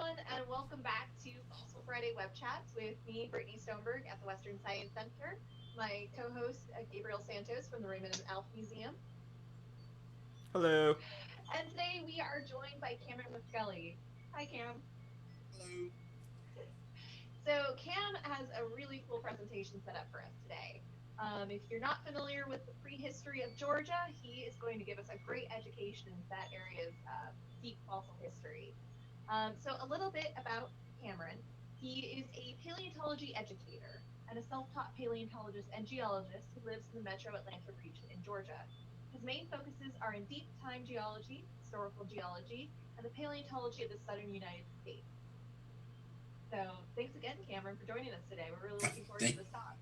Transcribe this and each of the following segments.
everyone, and welcome back to Fossil Friday Web Chats with me, Brittany Stoneberg at the Western Science Center, my co-host Gabriel Santos from the Raymond M. Alf Museum, Hello. and today we are joined by Cameron Muskelly. Hi, Cam. Hello. So Cam has a really cool presentation set up for us today. If you're not familiar with the prehistory of Georgia, he is going to give us a great education into that area's deep fossil history. So a little bit about Cameron. He is a paleontology educator and a self-taught paleontologist and geologist who lives in the metro Atlanta region in Georgia. His main focuses are in deep time geology, historical geology, and the paleontology of the southern United States. So thanks again, Cameron, for joining us today. We're really looking forward to Thank, this talk.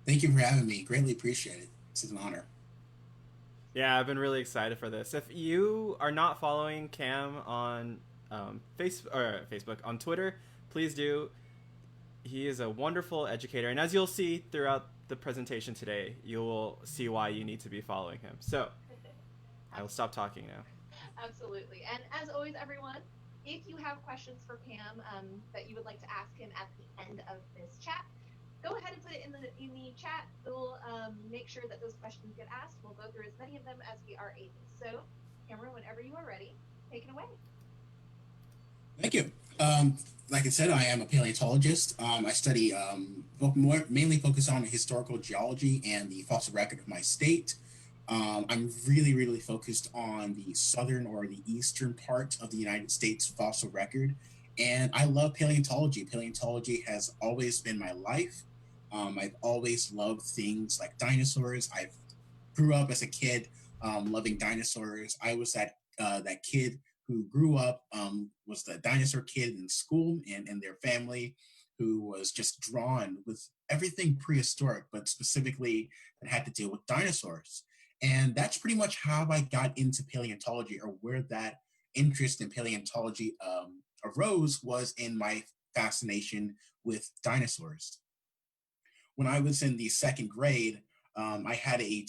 thank you for having me. Greatly appreciate it. It's an honor. Yeah, I've been really excited for this. If you are not following Cam on Facebook on Twitter, please do. He is a wonderful educator, and as you'll see throughout the presentation today, you will see why you need to be following him. So I will stop talking now. Absolutely. And as always, everyone, if you have questions for Cam that you would like to ask him at the end of this chat, go ahead and put it in the chat. We'll make sure that those questions get asked. We'll go through as many of them as we are able. So, Cameron, whenever you are ready, take it away. Thank you. Like I said, I am a paleontologist. I study mainly focus on historical geology and the fossil record of my state. I'm really focused on the southern or the eastern part of the United States fossil record. And I love paleontology. Paleontology has always been my life. I've always loved things like dinosaurs. I grew up as a kid loving dinosaurs. I was that kid who grew up was the dinosaur kid in school and in their family who was just drawn with everything prehistoric, but specifically that had to deal with dinosaurs. And that's pretty much how I got into paleontology, or where that interest in paleontology arose, was in my fascination with dinosaurs. When I was in the second grade, I had a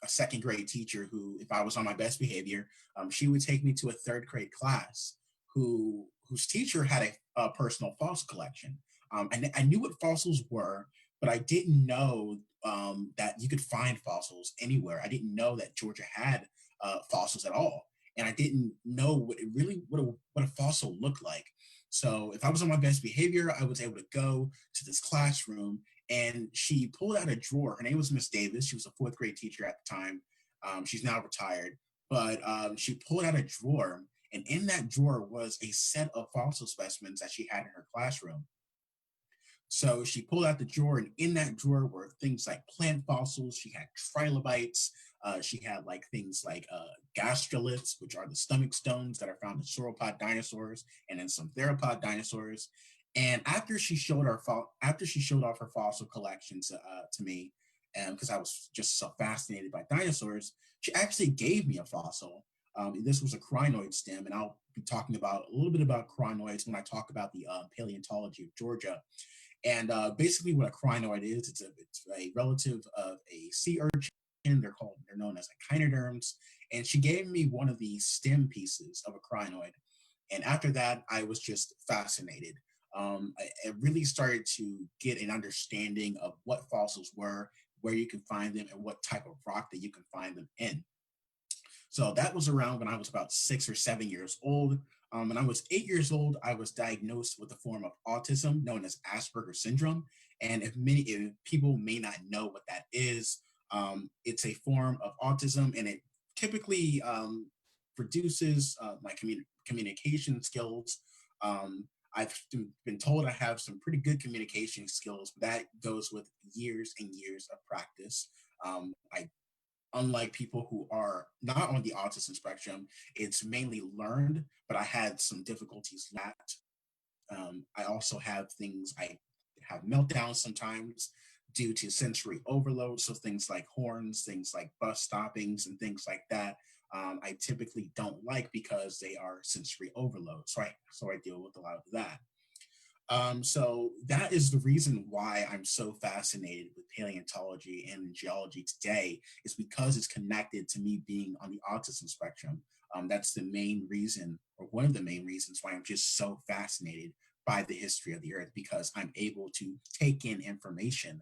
second grade teacher who, if I was on my best behavior, she would take me to a third grade class whose teacher had a personal fossil collection. I knew what fossils were, but I didn't know that you could find fossils anywhere. I didn't know that Georgia had fossils at all, and I didn't know what a fossil looked like. So if I was on my best behavior, I was able to go to this classroom, and she pulled out a drawer. Her name was Miss Davis. She was a fourth grade teacher at the time. She's now retired, but she pulled out a drawer, and in that drawer was a set of fossil specimens that she had in her classroom. So she pulled out the drawer, and in that drawer were things like plant fossils. She had trilobites. She had like things like gastroliths, which are the stomach stones that are found in sauropod dinosaurs and in some theropod dinosaurs. And after she showed off her fossil collection to me, because I was just so fascinated by dinosaurs, she actually gave me a fossil. This was a crinoid stem, and I'll be talking about a little bit about crinoids when I talk about the paleontology of Georgia. And basically, what a crinoid is, it's a relative of a sea urchin. They're known as echinoderms. And she gave me one of the stem pieces of a crinoid. And after that, I was just fascinated. I really started to get an understanding of what fossils were, where you can find them, and what type of rock that you can find them in. So that was around when I was about 6 or 7 years old. When I was 8 years old, I was diagnosed with a form of autism known as Asperger's syndrome. And if people may not know what that is, it's a form of autism, and it typically reduces my communication skills. I've been told I have some pretty good communication skills, but that goes with years and years of practice. I Unlike people who are not on the autism spectrum, it's mainly learned, but I had some difficulties with that. I also I have meltdowns sometimes due to sensory overload. So things like horns, things like bus stoppings, and things like that. I typically don't like because they are sensory overload. So I deal with a lot of that. So that is the reason why I'm so fascinated with paleontology and geology today, is because it's connected to me being on the autism spectrum. That's the main reason, or one of the main reasons, why I'm just so fascinated by the history of the Earth, because I'm able to take in information.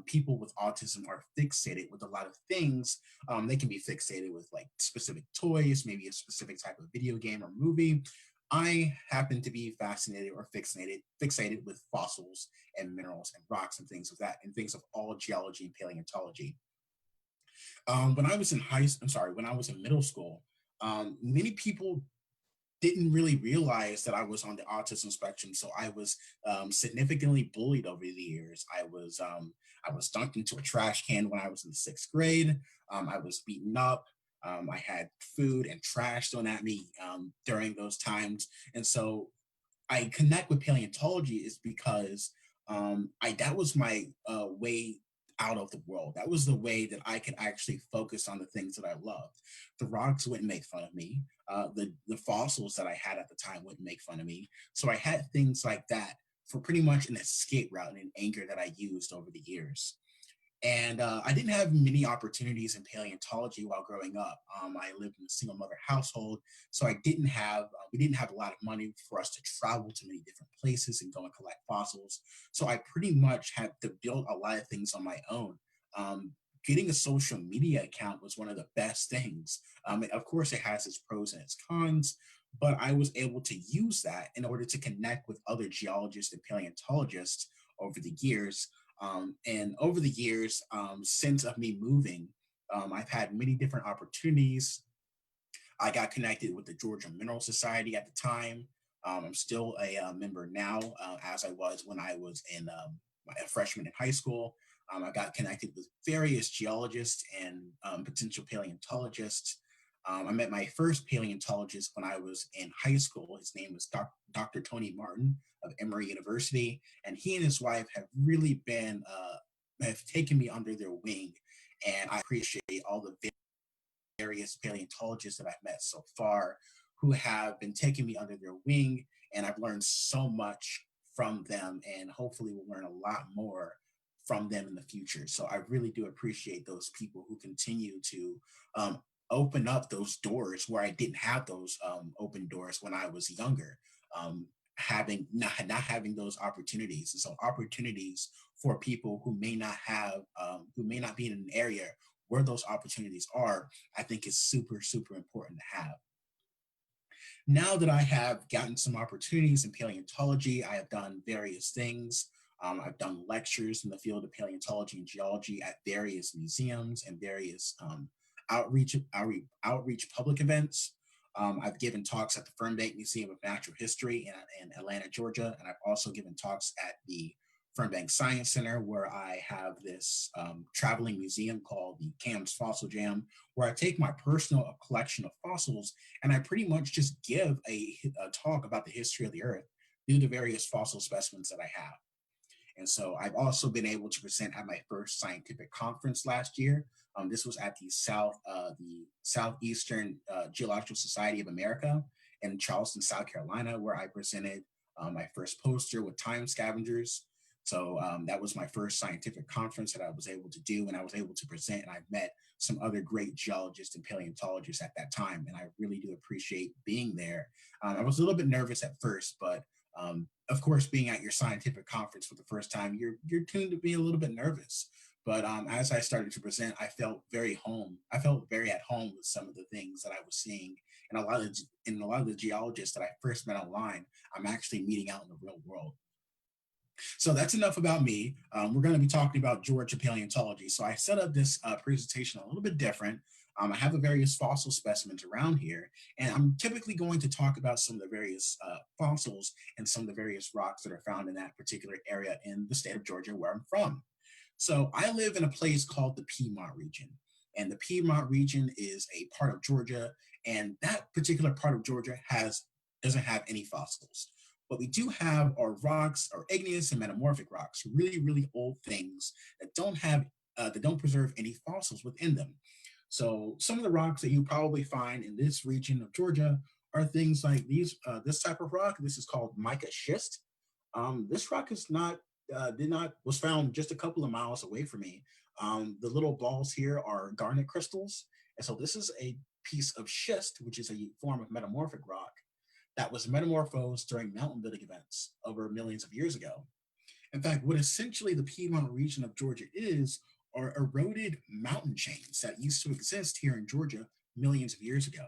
People with autism are fixated with a lot of things. They can be fixated with like specific toys, maybe a specific type of video game or movie. I happen to be fascinated or fixated with fossils and minerals and rocks and things of that, and things of all geology and paleontology. When I was in when I was in middle school, many people didn't really realize that I was on the autism spectrum. So I was significantly bullied over the years. I was dunked into a trash can when I was in the sixth grade. I was beaten up. I had food and trash thrown at me during those times. And so I connect with paleontology is because I that was my way out of the world. That was the way that I could actually focus on the things that I loved. The rocks wouldn't make fun of me. The fossils that I had at the time wouldn't make fun of me. So I had things like that for pretty much an escape route and an anchor that I used over the years. And I didn't have many opportunities in paleontology while growing up. I lived in a single mother household, so we didn't have a lot of money for us to travel to many different places and go and collect fossils. So I pretty much had to build a lot of things on my own. Getting a social media account was one of the best things. Of course, it has its pros and its cons, but I was able to use that in order to connect with other geologists and paleontologists over the years. And over the years, since of me moving, I've had many different opportunities. I got connected with the Georgia Mineral Society at the time. I'm still a member now, as I was when I was a freshman in high school. I got connected with various geologists and potential paleontologists. I met my first paleontologist when I was in high school. His name was Dr. Tony Martin of Emory University, and he and his wife have really have taken me under their wing, and I appreciate all the various paleontologists that I've met so far who have been taking me under their wing, and I've learned so much from them, and hopefully we'll learn a lot more from them in the future. So I really do appreciate those people who continue to open up those doors where I didn't have those open doors when I was younger. Having not having those opportunities, and so opportunities for people who may not be in an area where those opportunities are, I think is super important to have. Now that I have gotten some opportunities in paleontology, I have done various things. I've done lectures in the field of paleontology and geology at various museums and various outreach public events. I've given talks at the Fernbank Museum of Natural History in Atlanta, Georgia, and I've also given talks at the Fernbank Science Center, where I have this traveling museum called the Cam's Fossil Jam, where I take my personal collection of fossils and I pretty much just give a talk about the history of the Earth through the various fossil specimens that I have. And so I've also been able to present at my first scientific conference last year. This was at the Southeastern Geological Society of America in Charleston, South Carolina, where I presented my first poster with time scavengers. So that was my first scientific conference that I was able to do, and I was able to present, and I met some other great geologists and paleontologists at that time, and I really do appreciate being there. I was a little bit nervous at first, but of course, being at your scientific conference for the first time, you're tuned to be a little bit nervous. But as I started to present, I felt very home. I felt very at home with some of the things that I was seeing, and a lot of the geologists that I first met online, I'm actually meeting out in the real world. So that's enough about me. We're going to be talking about Georgia paleontology. So I set up this presentation a little bit different. I have the various fossil specimens around here, and I'm typically going to talk about some of the various fossils and some of the various rocks that are found in that particular area in the state of Georgia, where I'm from. So I live in a place called the Piedmont region, and the Piedmont region is a part of Georgia, and that particular part of Georgia doesn't have any fossils. What we do have are rocks, or igneous and metamorphic rocks, really old things that don't preserve any fossils within them. So some of the rocks that you probably find in this region of Georgia are things like this type of rock. This is called mica schist. This rock was found just a couple of miles away from me. The little balls here are garnet crystals, and so this is piece of schist, which is a form of metamorphic rock that was metamorphosed during mountain building events over millions of years ago. In fact, what essentially the Piedmont region of Georgia is are eroded mountain chains that used to exist here in Georgia millions of years ago.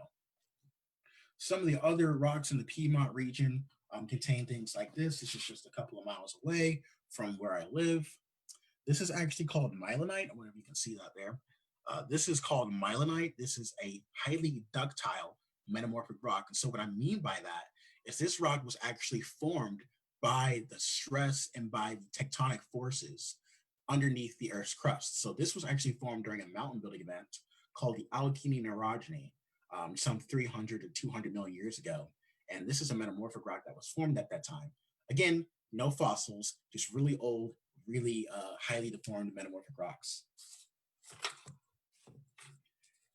Some of the other rocks in the Piedmont region contain things like this. This is just a couple of miles away from where I live. This is actually called myelinite. I wonder if you can see that there. This is called myelinite. This is a highly ductile metamorphic rock. And so what I mean by that is this rock was actually formed by the stress and by the tectonic forces underneath the Earth's crust. So this was actually formed during a mountain building event called the Allegheny Neurogeny, some 300 to 200 million years ago. And this is a metamorphic rock that was formed at that time. Again, no fossils, just really old, really highly deformed metamorphic rocks.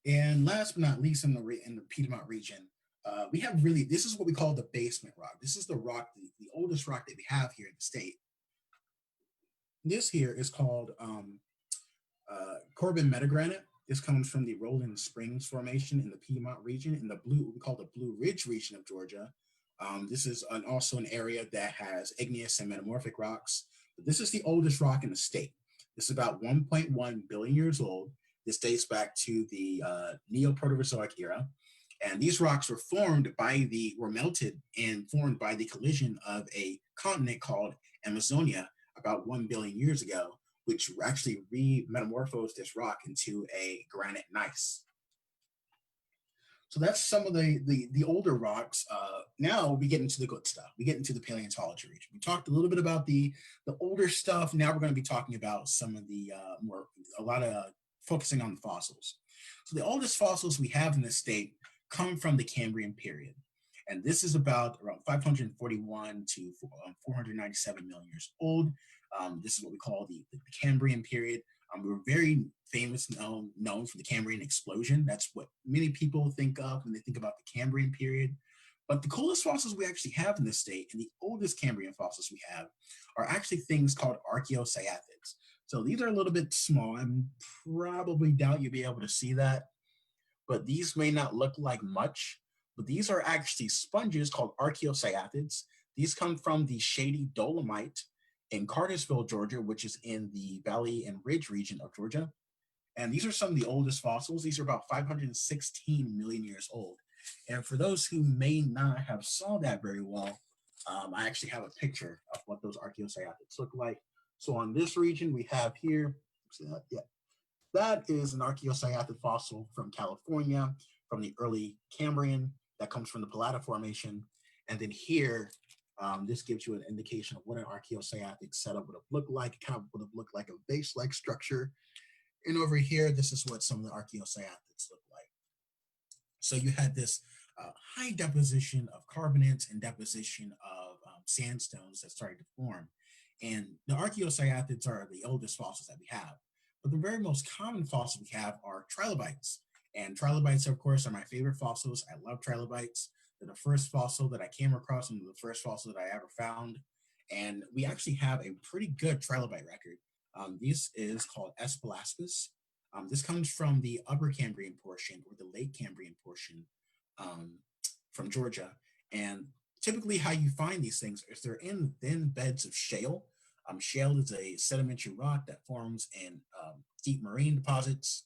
And last but not least, in the Piedmont region, we have this is what we call the basement rock. This is the rock, the oldest rock that we have here in the state. This here is called Corbin metagranite. This comes from the Rolling Springs Formation in the Piedmont region, in the what we call the Blue Ridge region of Georgia. This is also an area that has igneous and metamorphic rocks. But this is the oldest rock in the state. This is about 1.1 billion years old. This dates back to the Neoproterozoic era. And these rocks were melted and formed by the collision of a continent called Amazonia about 1 billion years ago, which actually metamorphosed this rock into a granite gneiss. So that's some of the older rocks. Now we get into the good stuff. We get into the paleontology region. We talked a little bit about the older stuff. Now we're going to be talking about some of the focusing on the fossils. So the oldest fossils we have in this state come from the Cambrian period. And this is about around 541 to 497 million years old. This is what we call the Cambrian period. We were very known for the Cambrian explosion. That's what many people think of when they think about the Cambrian period. But the coolest fossils we actually have in this state, and the oldest Cambrian fossils we have, are actually things called archaeocyathids. So these are a little bit small. I probably doubt you'll be able to see that, but these may not look like much. But these are actually sponges called archaeocyathids. These come from the shady dolomite in Cartersville, Georgia, which is in the Valley and Ridge region of Georgia. And these are some of the oldest fossils. These are about 516 million years old. And for those who may not have saw that very well, I actually have a picture of what those archaeocyathids look like. So on this region we have here, see that? Yeah, that is an archaeocyathid fossil from California, from the early Cambrian, that comes from the Paletta Formation. And then here, this gives you an indication of what an archaeocyathic setup would have looked like. It kind of would have looked like a vase-like structure. And over here, this is what some of the archaeocyathids look like. So you had this high deposition of carbonates and deposition of sandstones that started to form. And the archaeocyathids are the oldest fossils that we have. But the very most common fossils we have are trilobites. And trilobites, of course, are my favorite fossils. I love trilobites. They're the first fossil that I came across and the first fossil that I ever found. And we actually have a pretty good trilobite record. This is called Espalaspis. This comes from the Upper Cambrian portion or the Late Cambrian portion from Georgia. And typically how you find these things is they're in thin beds of shale. Shale is a sedimentary rock that forms in deep marine deposits.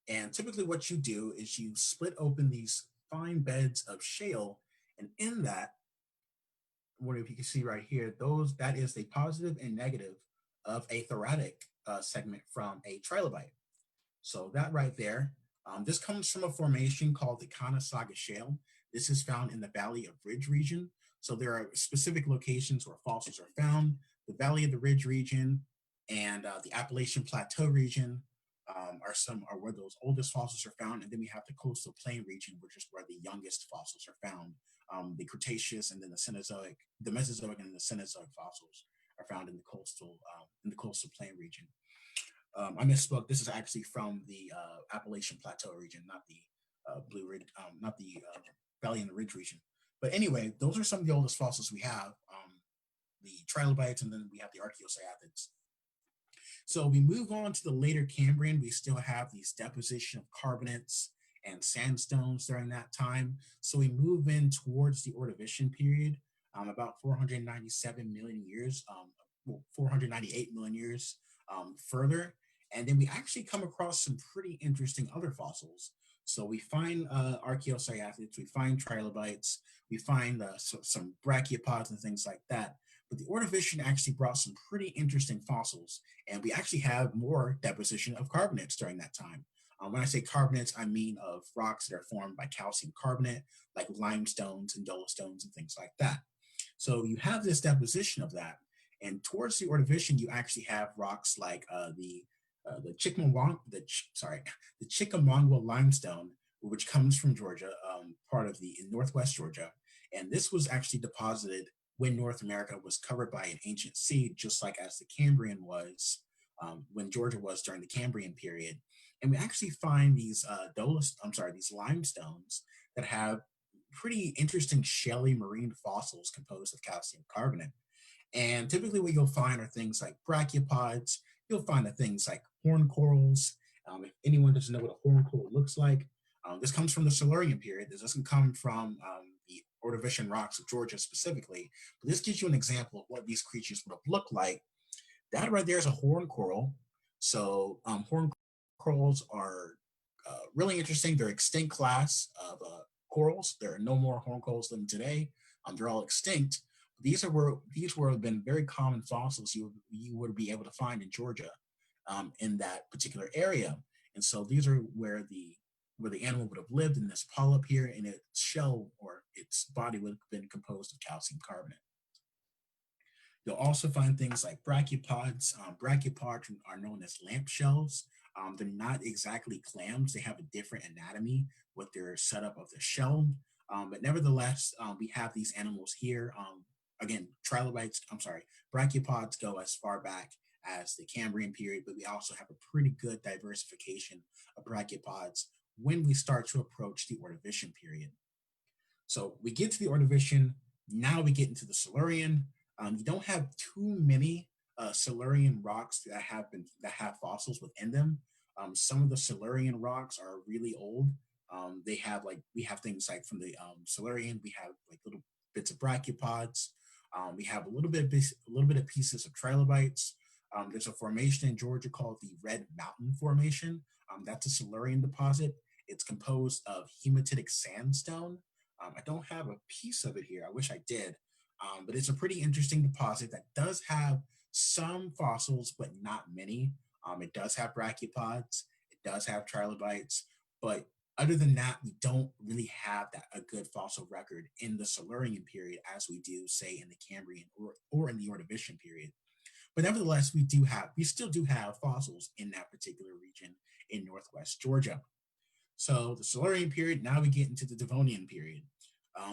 And typically what you do is you split open these fine beds of shale, and in that, what if you can see right here, that is the positive and negative of a thoracic segment from a trilobite. So that right there, this comes from a formation called the Conasauga Shale. This is found in the Valley of Ridge region. So there are specific locations where fossils are found. The Valley of the Ridge region and the Appalachian Plateau region are where those oldest fossils are found. And then we have the coastal plain region, which is where the youngest fossils are found. The Cretaceous and then the Mesozoic and the Cenozoic fossils are found in the coastal plain region. I misspoke. This is actually from the Appalachian Plateau region, not the Blue Ridge, not the Valley and the Ridge region. But anyway, those are some of the oldest fossils we have. The trilobites, and then we have the archaeocyathids. So we move on to the later Cambrian. We still have these deposition of carbonates and sandstones during that time. So we move in towards the Ordovician period, about 497 million years, 498 million years further. And then we actually come across some pretty interesting other fossils. So we find archaeocyathids, we find trilobites, we find some brachiopods and things like that. But the Ordovician actually brought some pretty interesting fossils, and we actually have more deposition of carbonates during that time. When I say carbonates, I mean of rocks that are formed by calcium carbonate, like limestones and dolostones and things like that. So you have this deposition of that, and towards the Ordovician, you actually have rocks like the the Chickamauga limestone, which comes from Georgia, part of the in northwest Georgia, and this was actually deposited when North America was covered by an ancient sea, just like as the Cambrian was when Georgia was during the Cambrian period. And we actually find these limestones that have pretty interesting shelly marine fossils composed of calcium carbonate. And typically, what you'll find are things like brachiopods. You'll find things like horn corals. If anyone doesn't know what a horn coral looks like, this comes from the Silurian period. This doesn't come from the Ordovician rocks of Georgia specifically, but this gives you an example of what these creatures would have looked like. That right there is a horn coral. So horn corals are really interesting. They're extinct class of corals. There are no more horn corals living today. They're all extinct. These were been very common fossils you would be able to find in Georgia, in that particular area. And so these are where the animal would have lived in this polyp here, and its shell or its body would have been composed of calcium carbonate. You'll also find things like brachiopods. Brachiopods are known as lamp shells. They're not exactly clams. They have a different anatomy with their setup of the shell. But nevertheless, we have these animals here. Again, brachiopods go as far back as the Cambrian period, but we also have a pretty good diversification of brachiopods when we start to approach the Ordovician period. So we get to the Ordovician, now we get into the Silurian. You don't have too many Silurian rocks that have fossils within them. Some of the Silurian rocks are really old. We have things like from the Silurian, we have like little bits of brachiopods. We have a little bit of pieces of trilobites. There's a formation in Georgia called the Red Mountain Formation. That's a Silurian deposit. It's composed of hematitic sandstone. I don't have a piece of it here. I wish I did. But it's a pretty interesting deposit that does have some fossils, but not many. It does have brachiopods. It does have trilobites. But other than that, we don't really have a good fossil record in the Silurian period as we do, say, in the Cambrian or in the Ordovician period. But nevertheless, we still do have fossils in that particular region in northwest Georgia. So the Silurian period, now we get into the Devonian period.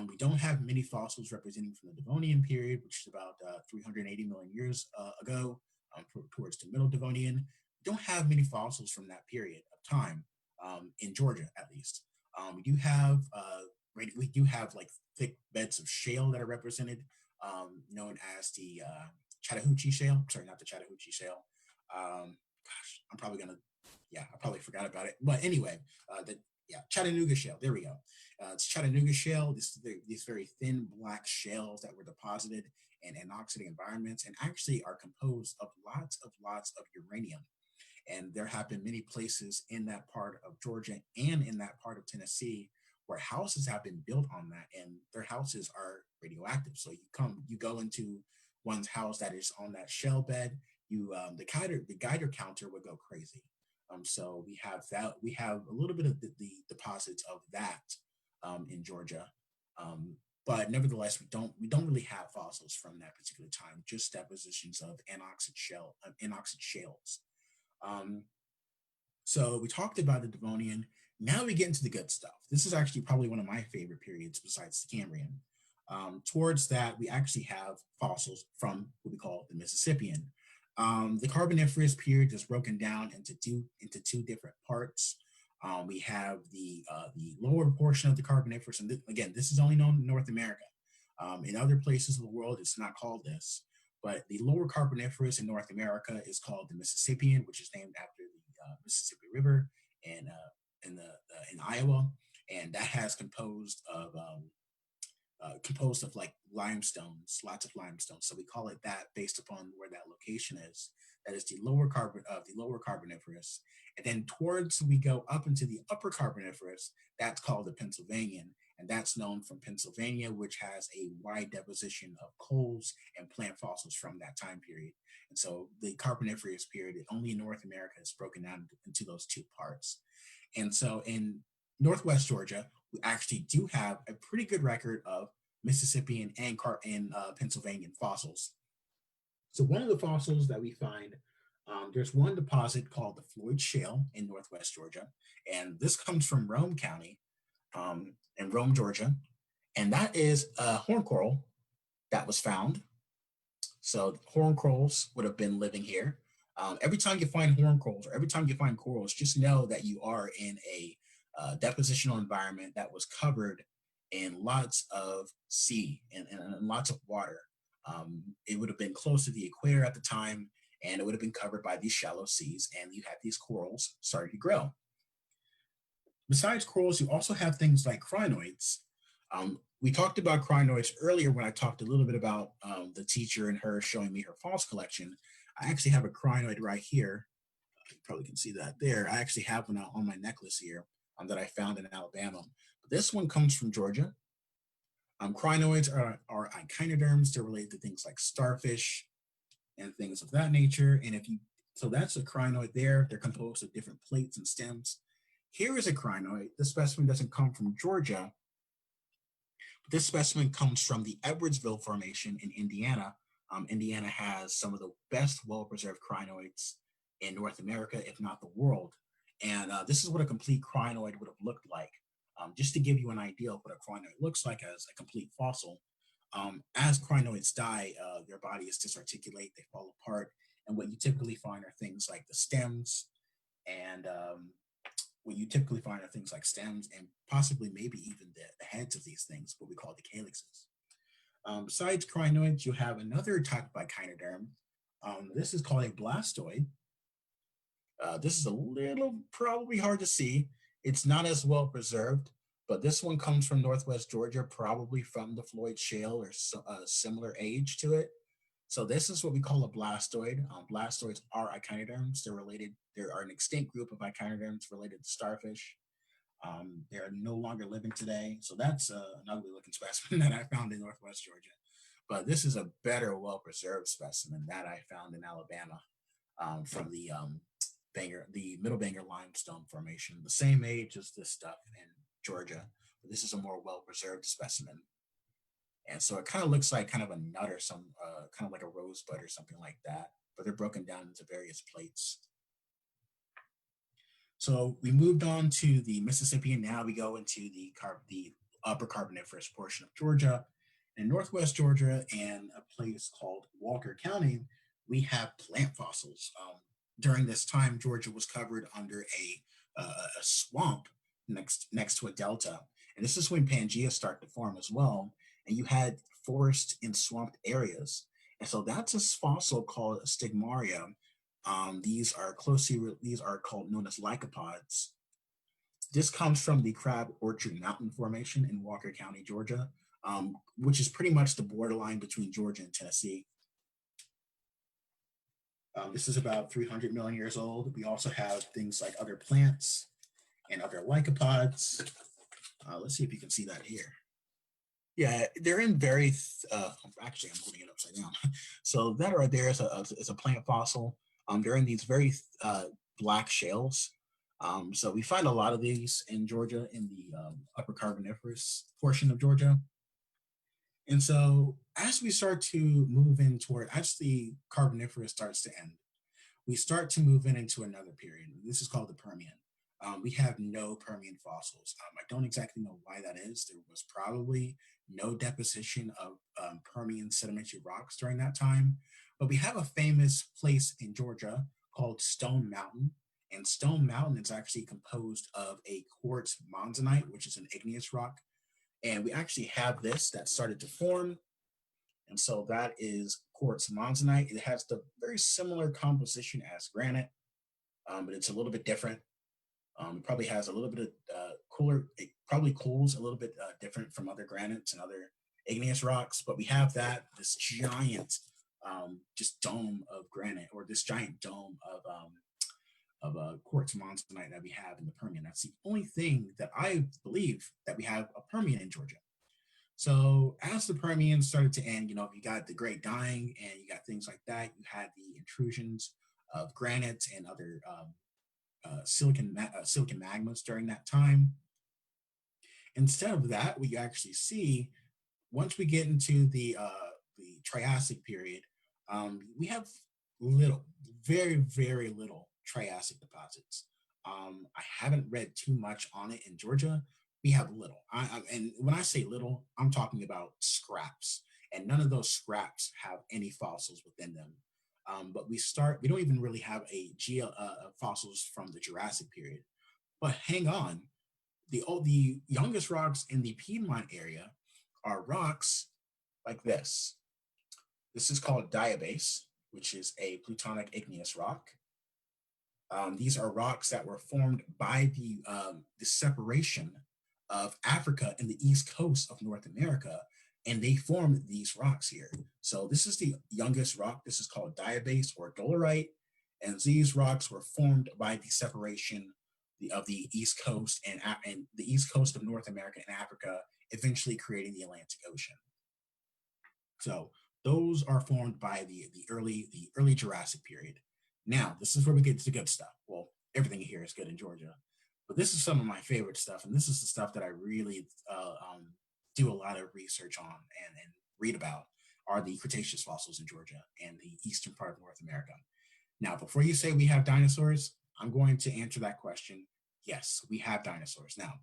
We don't have many fossils representing from the Devonian period, which is about 380 million years ago, towards the Middle Devonian. We don't have many fossils from that period of time, in Georgia at least. We do have like thick beds of shale that are represented, known as the Chattahoochee Shale. Sorry, not the Chattahoochee Shale. I'm probably gonna, yeah, I probably forgot about it. But anyway, Chattanooga Shale. There we go. It's Chattanooga Shale. These very thin black shales that were deposited in anoxic environments and actually are composed of lots of uranium. And there have been many places in that part of Georgia and in that part of Tennessee where houses have been built on that, and their houses are radioactive. So you go into one's house that is on that shale bed, the Geiger counter would go crazy. So we have that. We have a little bit of the deposits of that in Georgia, but nevertheless, we don't really have fossils from that particular time. Just depositions of anoxic shales. So we talked about the Devonian. Now we get into the good stuff. This is actually probably one of my favorite periods besides the Cambrian. Towards that, we actually have fossils from what we call the Mississippian. The Carboniferous period is broken down into two different parts. We have the lower portion of the Carboniferous, and again, this is only known in North America. In other places of the world, it's not called this, but the lower Carboniferous in North America is called the Mississippian, which is named after the Mississippi River in Iowa, and that has composed of like limestones, lots of limestones. So we call it that based upon where that location is. That is the lower Carboniferous, and then towards we go up into the upper Carboniferous. That's called the Pennsylvanian, and that's known from Pennsylvania, which has a wide deposition of coals and plant fossils from that time period. And so the Carboniferous period, only in North America, is broken down into those two parts. And so in Northwest Georgia, we actually do have a pretty good record of Mississippian and Pennsylvanian fossils. So one of the fossils that we find, there's one deposit called the Floyd Shale in Northwest Georgia, and this comes from Rome County in Rome, Georgia, and that is a horn coral that was found. So horn corals would have been living here. Every time you find horn corals or every time you find corals, just know that you are in a depositional environment that was covered in lots of sea and lots of water. It would have been close to the equator at the time, and it would have been covered by these shallow seas, and you had these corals starting to grow. Besides corals, you also have things like crinoids. We talked about crinoids earlier when I talked a little bit about the teacher and her showing me her false collection. I actually have a crinoid right here. You probably can see that there. I actually have one on my necklace here that I found in Alabama. But this one comes from Georgia. Crinoids are echinoderms. They're related to things like starfish and things of that nature. And so that's a crinoid there. They're composed of different plates and stems. Here is a crinoid. This specimen doesn't come from Georgia. But this specimen comes from the Edwardsville Formation in Indiana. Indiana has some of the best well-preserved crinoids in North America, if not the world. And this is what a complete crinoid would have looked like. Just to give you an idea of what a crinoid looks like as a complete fossil. As crinoids die, their bodies disarticulate, they fall apart, and what you typically find are things like the stems, and possibly maybe even the heads of these things, what we call the calyxes. Besides crinoids, you have another type of echinoderm. This is called a blastoid. This is a little probably hard to see. It's not as well preserved, but this one comes from Northwest Georgia, probably from the Floyd Shale or a similar age to it. So this is what we call a blastoid. Blastoids are echinoderms. They're related. They are an extinct group of echinoderms related to starfish. They are no longer living today. So that's an ugly looking specimen that I found in Northwest Georgia. But this is a better, well-preserved specimen that I found in Alabama from the Middle Bangor Limestone Formation, the same age as this stuff in Georgia. But this is a more well-preserved specimen. And so it kind of looks like kind of a nut or some kind of like a rosebud or something like that, but they're broken down into various plates. So we moved on to the Mississippi, and now we go into the upper Carboniferous portion of Georgia. In Northwest Georgia and a place called Walker County, we have plant fossils. During this time, Georgia was covered under a swamp next to a delta. And this is when Pangaea started to form as well. And you had forest in swamped areas. And so that's a fossil called stigmaria. These are known as lycopods. This comes from the Crab Orchard Mountain Formation in Walker County, Georgia, which is pretty much the borderline between Georgia and Tennessee. This is about 300 million years old. We also have things like other plants and other lycopods. Let's see if you can see that here. Yeah, they're in very, actually I'm moving it upside down. So that right there is a plant fossil. They're in these very black shales. So we find a lot of these in Georgia in the upper Carboniferous portion of Georgia. And so as we start to move in as the Carboniferous starts to end, we start to move into another period. This is called the Permian. We have no Permian fossils. I don't exactly know why that is. There was probably no deposition of Permian sedimentary rocks during that time. But we have a famous place in Georgia called Stone Mountain. And Stone Mountain is actually composed of a quartz monzonite, which is an igneous rock. And we actually have this that started to form. And so that is quartz monzonite. It has the very similar composition as granite, but it's a little bit different. It probably has a little bit of cooler. It probably cools a little bit different from other granites and other igneous rocks, but we have this giant just dome of granite, or this giant dome of quartz monzonite that we have in the Permian. That's the only thing that I believe that we have a Permian in Georgia. So as the Permian started to end, you got the Great Dying and you got things like that. You had the intrusions of granite and other silicon magmas during that time. Instead of that, we actually see once we get into the Triassic period, we have little, very, very little Triassic deposits. I haven't read too much on it in Georgia. We have little. And when I say little, I'm talking about scraps, and none of those scraps have any fossils within them. But we don't even really have fossils from the Jurassic period. But hang on, the youngest rocks in the Piedmont area are rocks like this. This is called diabase, which is a plutonic igneous rock. These are rocks that were formed by the separation of Africa and the east coast of North America, and they formed these rocks here. So this is the youngest rock. This is called diabase or dolerite, and these rocks were formed by the separation of the east coast and the east coast of North America and Africa, eventually creating the Atlantic Ocean. So those are formed by the early Jurassic period. Now, this is where we get to the good stuff. Well, everything here is good in Georgia, but this is some of my favorite stuff, and this is the stuff that I really do a lot of research on and read about, are the Cretaceous fossils in Georgia and the eastern part of North America. Now, before you say we have dinosaurs, I'm going to answer that question. Yes, we have dinosaurs. Now,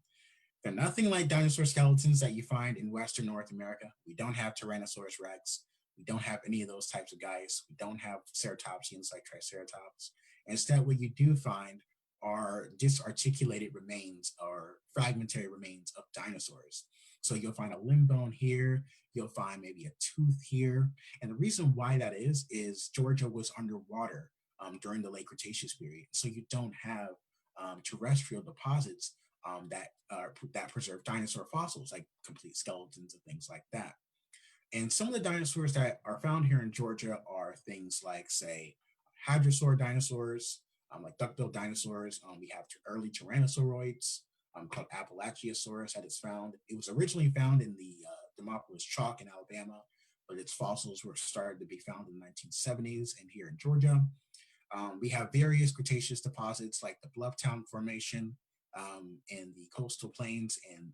they're nothing like dinosaur skeletons that you find in Western North America. We don't have Tyrannosaurus rex. We don't have any of those types of guys. We don't have ceratopsians like Triceratops. Instead, what you do find are disarticulated remains or fragmentary remains of dinosaurs. So you'll find a limb bone here. You'll find maybe a tooth here. And the reason why that is Georgia was underwater during the late Cretaceous period. So you don't have terrestrial deposits that preserve dinosaur fossils, like complete skeletons and things like that. And some of the dinosaurs that are found here in Georgia are things like, say, hadrosaur dinosaurs, like duck-billed dinosaurs. We have early tyrannosauroids called Appalachiosaurus that is found. It was originally found in the Demopolis Chalk in Alabama, but its fossils were started to be found in the 1970s and here in Georgia. We have various Cretaceous deposits like the Blufftown Formation in the coastal plains in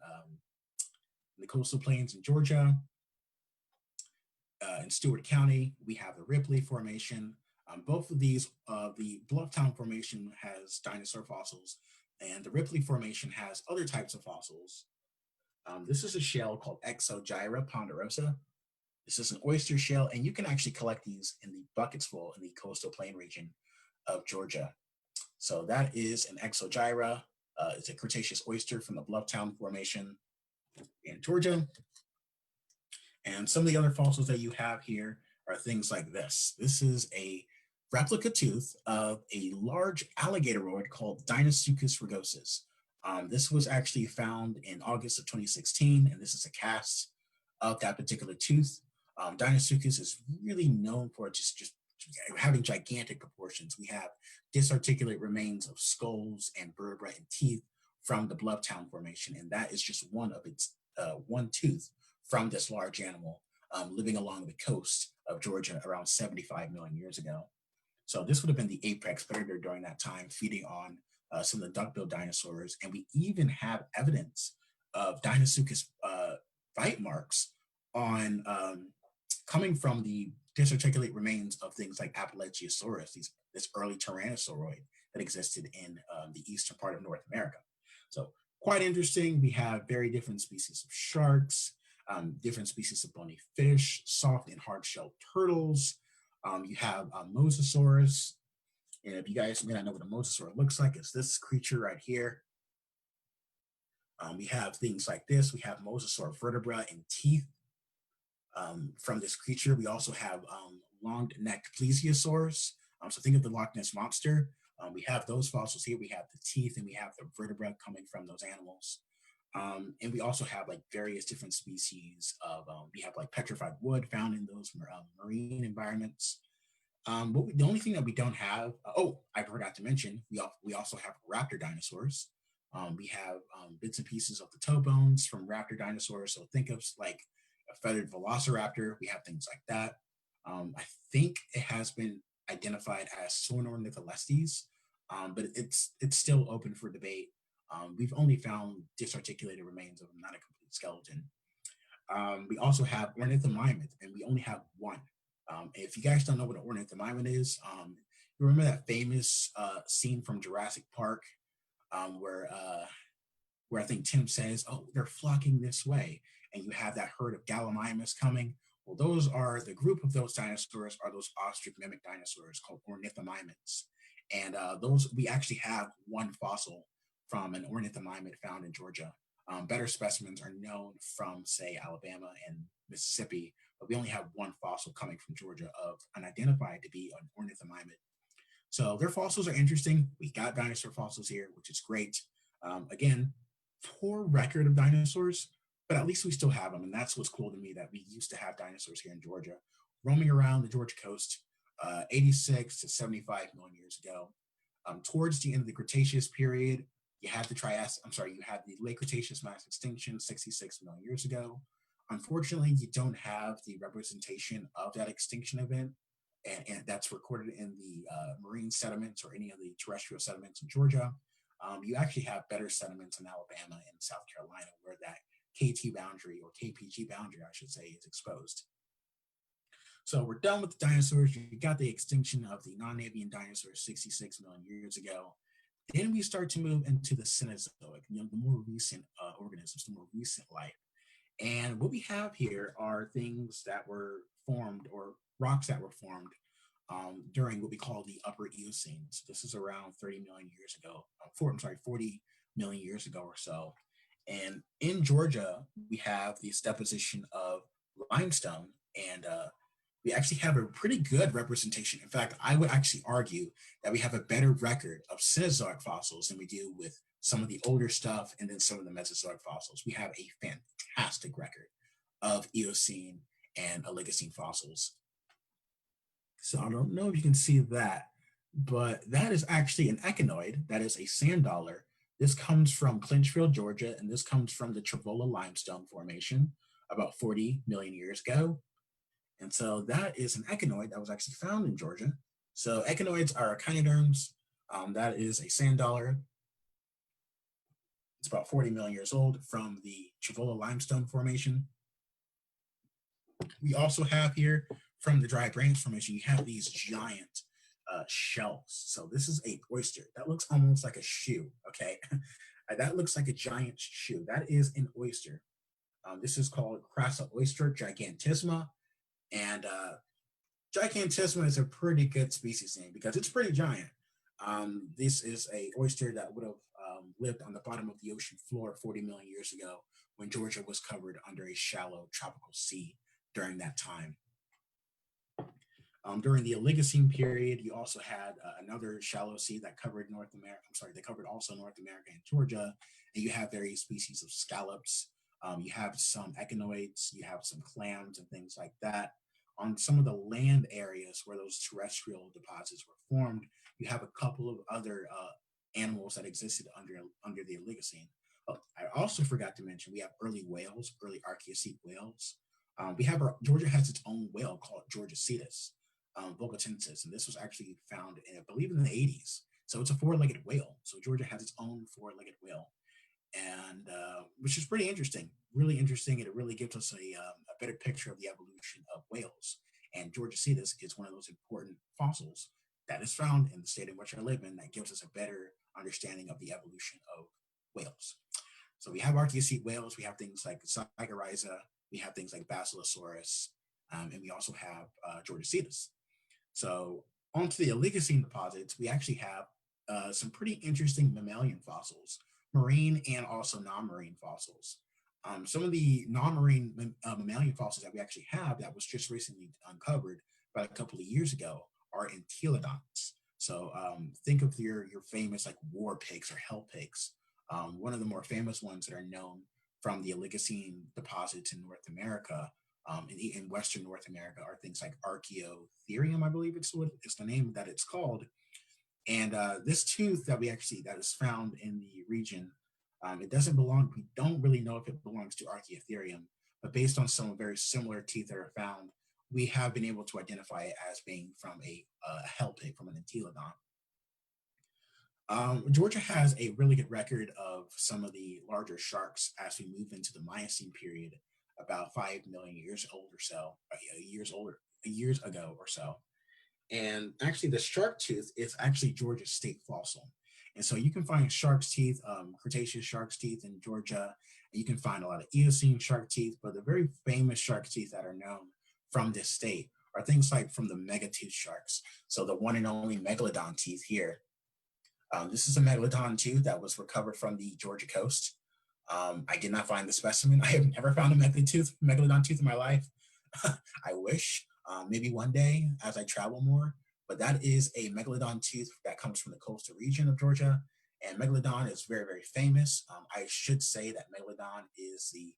Georgia. In Stewart County, we have the Ripley Formation. Both of these, the Blufftown Formation has dinosaur fossils, and the Ripley Formation has other types of fossils. This is a shell called Exogyra ponderosa. This is an oyster shell, and you can actually collect these in the buckets full in the coastal plain region of Georgia. So that is an Exogyra. It's a Cretaceous oyster from the Blufftown Formation in Georgia. And some of the other fossils that you have here are things like this. This is a replica tooth of a large alligatorid called Deinosuchus rugosus. This was actually found in August of 2016, and this is a cast of that particular tooth. Deinosuchus is really known for just having gigantic proportions. We have disarticulate remains of skulls and vertebrae and teeth from the Blufftown Formation, and that is just one of its one tooth from this large animal living along the coast of Georgia around 75 million years ago. So this would have been the apex predator during that time, feeding on some of the duck-billed dinosaurs. And we even have evidence of Deinosuchus bite marks on coming from the disarticulate remains of things like Appalachiosaurus, this early tyrannosauroid that existed in the eastern part of North America. So quite interesting. We have very different species of sharks, different species of bony fish, soft and hard-shelled turtles. You have Mosasaurus. And if you guys may not know what a mosasaur looks like, it's this creature right here. We have things like this. We have mosasaur vertebra and teeth from this creature. We also have long-necked plesiosaurs. So think of the Loch Ness Monster. We have those fossils here. We have the teeth and we have the vertebra coming from those animals. And we also have like various different species of, we have like petrified wood found in those marine environments. The only thing that we don't have, oh, I forgot to mention, we also have raptor dinosaurs. We have bits and pieces of the toe bones from raptor dinosaurs. So think of like a feathered velociraptor. We have things like that. I think it has been identified as Sonornitholestes, but it's still open for debate. We've only found disarticulated remains of them, not a complete skeleton. We also have ornithomimid, and we only have one. If you guys don't know what an ornithomimid is, you remember that famous scene from Jurassic Park where I think Tim says, "Oh, they're flocking this way," and you have that herd of Gallimimus coming. Well, those are the group of those dinosaurs are those ostrich mimic dinosaurs called ornithomimids, and those we actually have one fossil from an ornithomimid found in Georgia. Better specimens are known from, say, Alabama and Mississippi, but we only have one fossil coming from Georgia of unidentified to be an ornithomimid. So their fossils are interesting. We got dinosaur fossils here, which is great. Again, poor record of dinosaurs, but at least we still have them. And that's what's cool to me, that we used to have dinosaurs here in Georgia, roaming around the Georgia coast 86 to 75 million years ago. Towards the end of the Cretaceous period, you had you had the late Cretaceous mass extinction 66 million years ago. Unfortunately, you don't have the representation of that extinction event, and that's recorded in the marine sediments or any of the terrestrial sediments in Georgia. You actually have better sediments in Alabama and South Carolina, where that KT boundary, or KPG boundary, I should say, is exposed. So we're done with the dinosaurs. You got the extinction of the non-avian dinosaurs 66 million years ago. Then we start to move into the Cenozoic, the more recent organisms, the more recent life. And what we have here are things that were formed, or rocks that were formed during what we call the Upper Eocene. So this is around 30 million years ago, 40 million years ago or so. And in Georgia, we have this deposition of limestone, and we actually have a pretty good representation. In fact, I would actually argue that we have a better record of Cenozoic fossils than we do with some of the older stuff and then some of the Mesozoic fossils. We have a fantastic record of Eocene and Oligocene fossils. So I don't know if you can see that, but that is actually an echinoid. That is a sand dollar. This comes from Clinchfield, Georgia, and this comes from the Travola Limestone Formation about 40 million years ago. And so that is an echinoid that was actually found in Georgia. So echinoids are echinoderms. That is a sand dollar. It's about 40 million years old from the Travola Limestone Formation. We also have here from the Dry Branch Formation, you have these giant shells. So this is a oyster that looks almost like a shoe, okay? That looks like a giant shoe. That is an oyster. This is called Crassa oyster gigantisma. And gigantisma is a pretty good species name because it's pretty giant. This is a oyster that would have lived on the bottom of the ocean floor 40 million years ago when Georgia was covered under a shallow tropical sea during that time. During the Oligocene period, you also had another shallow sea that covered North America. They covered also North America and Georgia. And you have various species of scallops. You have some echinoids, you have some clams and things like that. On some of the land areas where those terrestrial deposits were formed, you have a couple of other animals that existed under the Oligocene. Oh, I also forgot to mention we have early whales, early Archaeocene whales. Georgia has its own whale called Georgia cetus, Bogotensis, and this was actually found, I believe, in the 80s. So it's a four-legged whale. So Georgia has its own four-legged whale, and which is pretty interesting, really interesting, and it really gives us a better picture of the evolution of whales. And Georgia cetus is one of those important fossils that is found in the state in which I live in that gives us a better understanding of the evolution of whales. So we have Archaeocene whales, we have things like Zygorrhiza, we have things like Basilosaurus, and we also have Georgia cetus. So onto the Oligocene deposits, we actually have some pretty interesting mammalian fossils, marine and also non-marine fossils. Some of the non-marine mammalian fossils that we actually have that was just recently uncovered about a couple of years ago are entelodonts. So think of your famous like war pigs or hell pigs. One of the more famous ones that are known from the Oligocene deposits in North America, in Western North America, are things like Archaeotherium, I believe it's the name that it's called. And this tooth that is found in the region, it doesn't belong. We don't really know if it belongs to Archaeotherium, but based on some very similar teeth that are found, we have been able to identify it as being from a hell pig, from an entelodon. Georgia has a really good record of some of the larger sharks as we move into the Miocene period, about 5 million years old or so, years ago or so. And actually, the shark tooth is actually Georgia's state fossil. And so you can find shark's teeth, Cretaceous shark's teeth in Georgia, and you can find a lot of Eocene shark teeth, but the very famous shark teeth that are known from this state are things like from the megatooth sharks. So the one and only megalodon teeth here. This is a megalodon tooth that was recovered from the Georgia coast. I did not find the specimen. I have never found a megalodon tooth in my life. I wish, maybe one day as I travel more. But that is a megalodon tooth that comes from the coastal region of Georgia. And megalodon is very, very famous. I should say that megalodon is the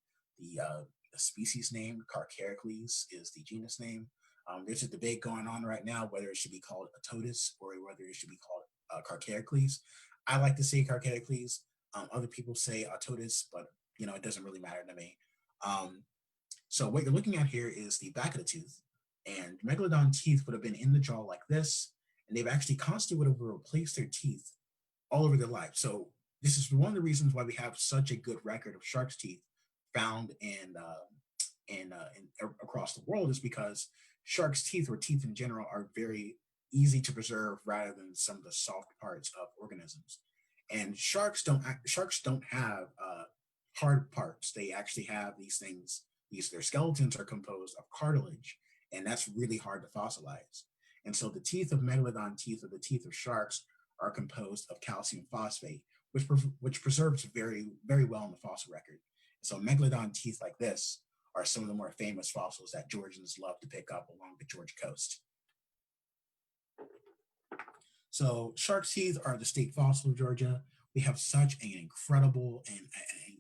species name. Carcharicles is the genus name. There's a debate going on right now whether it should be called Otodus or whether it should be called Carcharicles. I like to say Carcharicles. Other people say Otodus, but it doesn't really matter to me. So what you're looking at here is the back of the tooth, and megalodon teeth would have been in the jaw like this, and they've actually constantly would have replaced their teeth all over their life. So this is one of the reasons why we have such a good record of shark's teeth found in across the world, is because shark's teeth or teeth in general are very easy to preserve rather than some of the soft parts of organisms. And sharks don't have hard parts. They actually have these things. Their skeletons are composed of cartilage, and that's really hard to fossilize. And so the teeth of megalodon teeth, or the teeth of sharks, are composed of calcium phosphate, which preserves very, very well in the fossil record. So megalodon teeth like this are some of the more famous fossils that Georgians love to pick up along the Georgia coast. So shark's teeth are the state fossil of Georgia. We have such an incredible and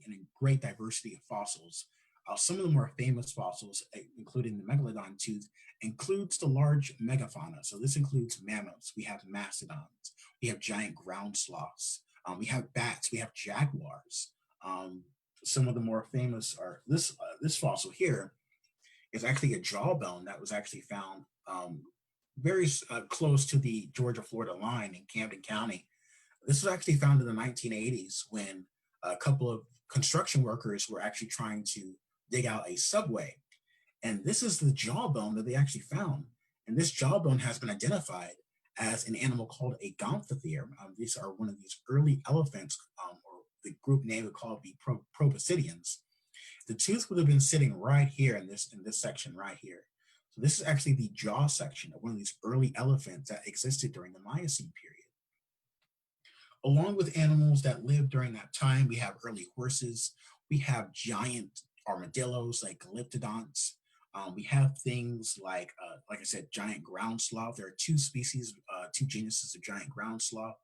a great diversity of fossils. Some of the more famous fossils, including the megalodon tooth, includes the large megafauna. So this includes mammoths, we have mastodons, we have giant ground sloths, we have bats, we have jaguars. Some of the more famous are this fossil here is actually a jawbone that was actually found very close to the Georgia-Florida line in Camden County. This was actually found in the 1980s when a couple of construction workers were actually trying to dig out a subway. And this is the jawbone that they actually found. And this jawbone has been identified as an animal called a gomphothere. These are one of these early elephants, or the group name would call it the proboscideans. The tooth would have been sitting right here in this section right here. So this is actually the jaw section of one of these early elephants that existed during the Miocene period. Along with animals that lived during that time, we have early horses. We have giant armadillos like glyptodonts. We have things like I said, giant ground sloth. There are two species, two genuses of giant ground sloth.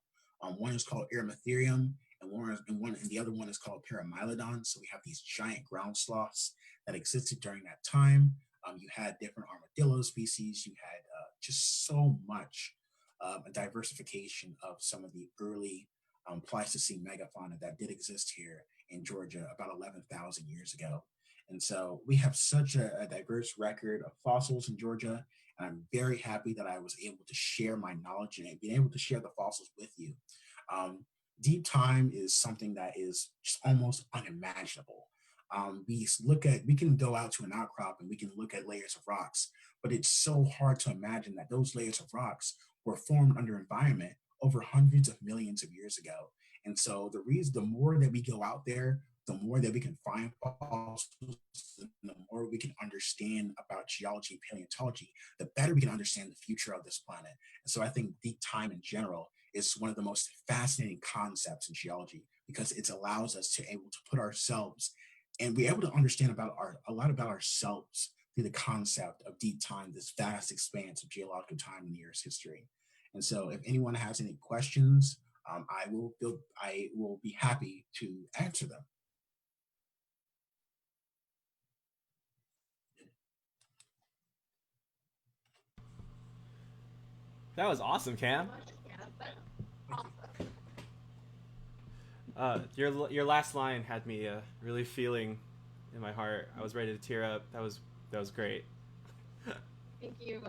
One is called Erematherium, and the other one is called Paramylodon. So we have these giant ground sloths that existed during that time. You had different armadillo species. You had just so much a diversification of some of the early Pleistocene megafauna that did exist here in Georgia about 11,000 years ago. And so we have such a diverse record of fossils in Georgia. And I'm very happy that I was able to share my knowledge and being able to share the fossils with you. Deep time is something that is just almost unimaginable. We can go out to an outcrop and we can look at layers of rocks, but it's so hard to imagine that those layers of rocks were formed under environment over hundreds of millions of years ago. And so the more that we go out there, the more that we can find fossils, the more we can understand about geology and paleontology, the better we can understand the future of this planet. And so I think deep time in general is one of the most fascinating concepts in geology, because it allows us to able to put ourselves and be able to understand a lot about ourselves through the concept of deep time, this vast expanse of geological time in the Earth's history. And so, if anyone has any questions, I will be happy to answer them. That was awesome, Cam. Yeah, that's Thank you. awesome. Your last line had me really feeling in my heart. I was ready to tear up. That was great. Thank you.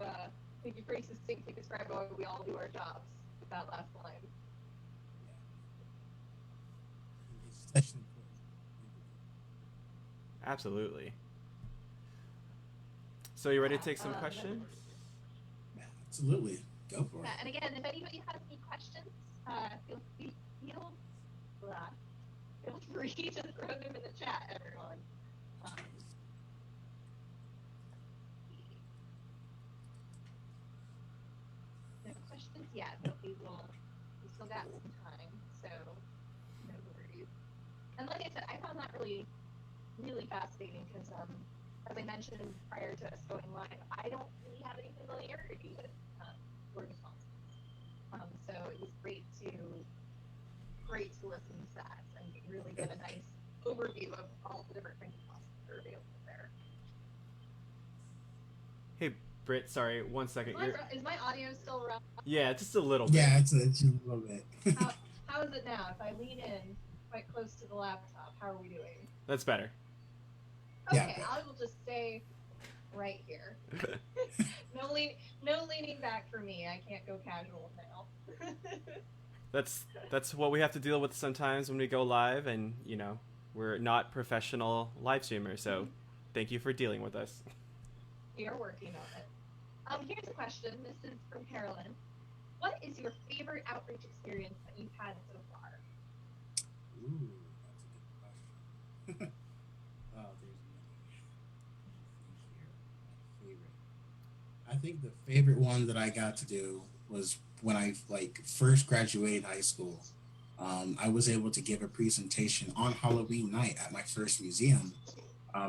Thank you for succinctly describing how we all do our jobs with that last line. Yeah. It's such an important. Absolutely. So you ready to Yeah. take some questions? Yeah, absolutely. Go for it. And again, if anybody has any questions, feel blah, feel free to throw them in the chat, everyone. No questions yet, but we still got some time, so no worries. And like I said, I found that really, really fascinating because, as I mentioned prior to us going live, I don't really have any familiarity with Georgia fossils. So it was great to listen to that and really get a nice overview of all the different kinds of fossils that are available there. Hey, Britt. Sorry, 1 second. Is my audio still rough? Yeah, just a little bit. Yeah, it's a little bit. How is it now? If I lean in quite close to the laptop, how are we doing? That's better. Okay, Yeah. I will just stay right here. No leaning back for me. I can't go casual now. That's what we have to deal with sometimes when we go live, and we're not professional live streamers. So, thank you for dealing with us. We are working on it. Here's a question. This is from Carolyn. What is your favorite outreach experience that you've had so far? Ooh, that's a good question. Oh, there's many. Let me think here. My favorite. I think the favorite one that I got to do was when I first graduated high school. I was able to give a presentation on Halloween night at my first museum.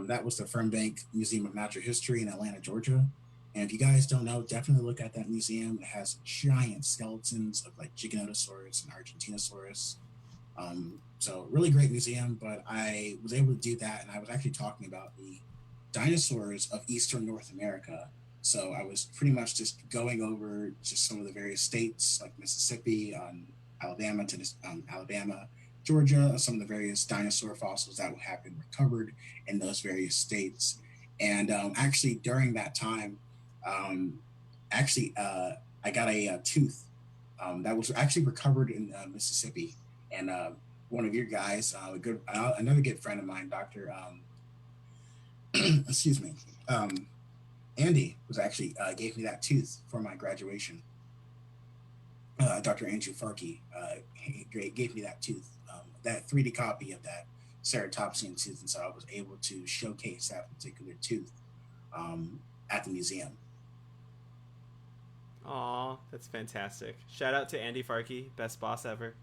That was the Fernbank Museum of Natural History in Atlanta, Georgia. And if you guys don't know, definitely look at that museum. It has giant skeletons of Giganotosaurus and Argentinosaurus. So really great museum, but I was able to do that, and I was actually talking about the dinosaurs of Eastern North America. So I was pretty much just going over just some of the various states like Mississippi, Alabama, Georgia, some of the various dinosaur fossils that have been recovered in those various states. And actually, during that time, um, I got a tooth that was actually recovered in Mississippi, and one of your guys, another good friend of mine, Doctor, excuse me, um, Andy was actually gave me that tooth for my graduation. Dr. Andrew Farkey gave me that tooth, that 3D copy of that ceratopsian tooth, and so I was able to showcase that particular tooth at the museum. Aw, that's fantastic. Shout out to Andy Farkey, best boss ever.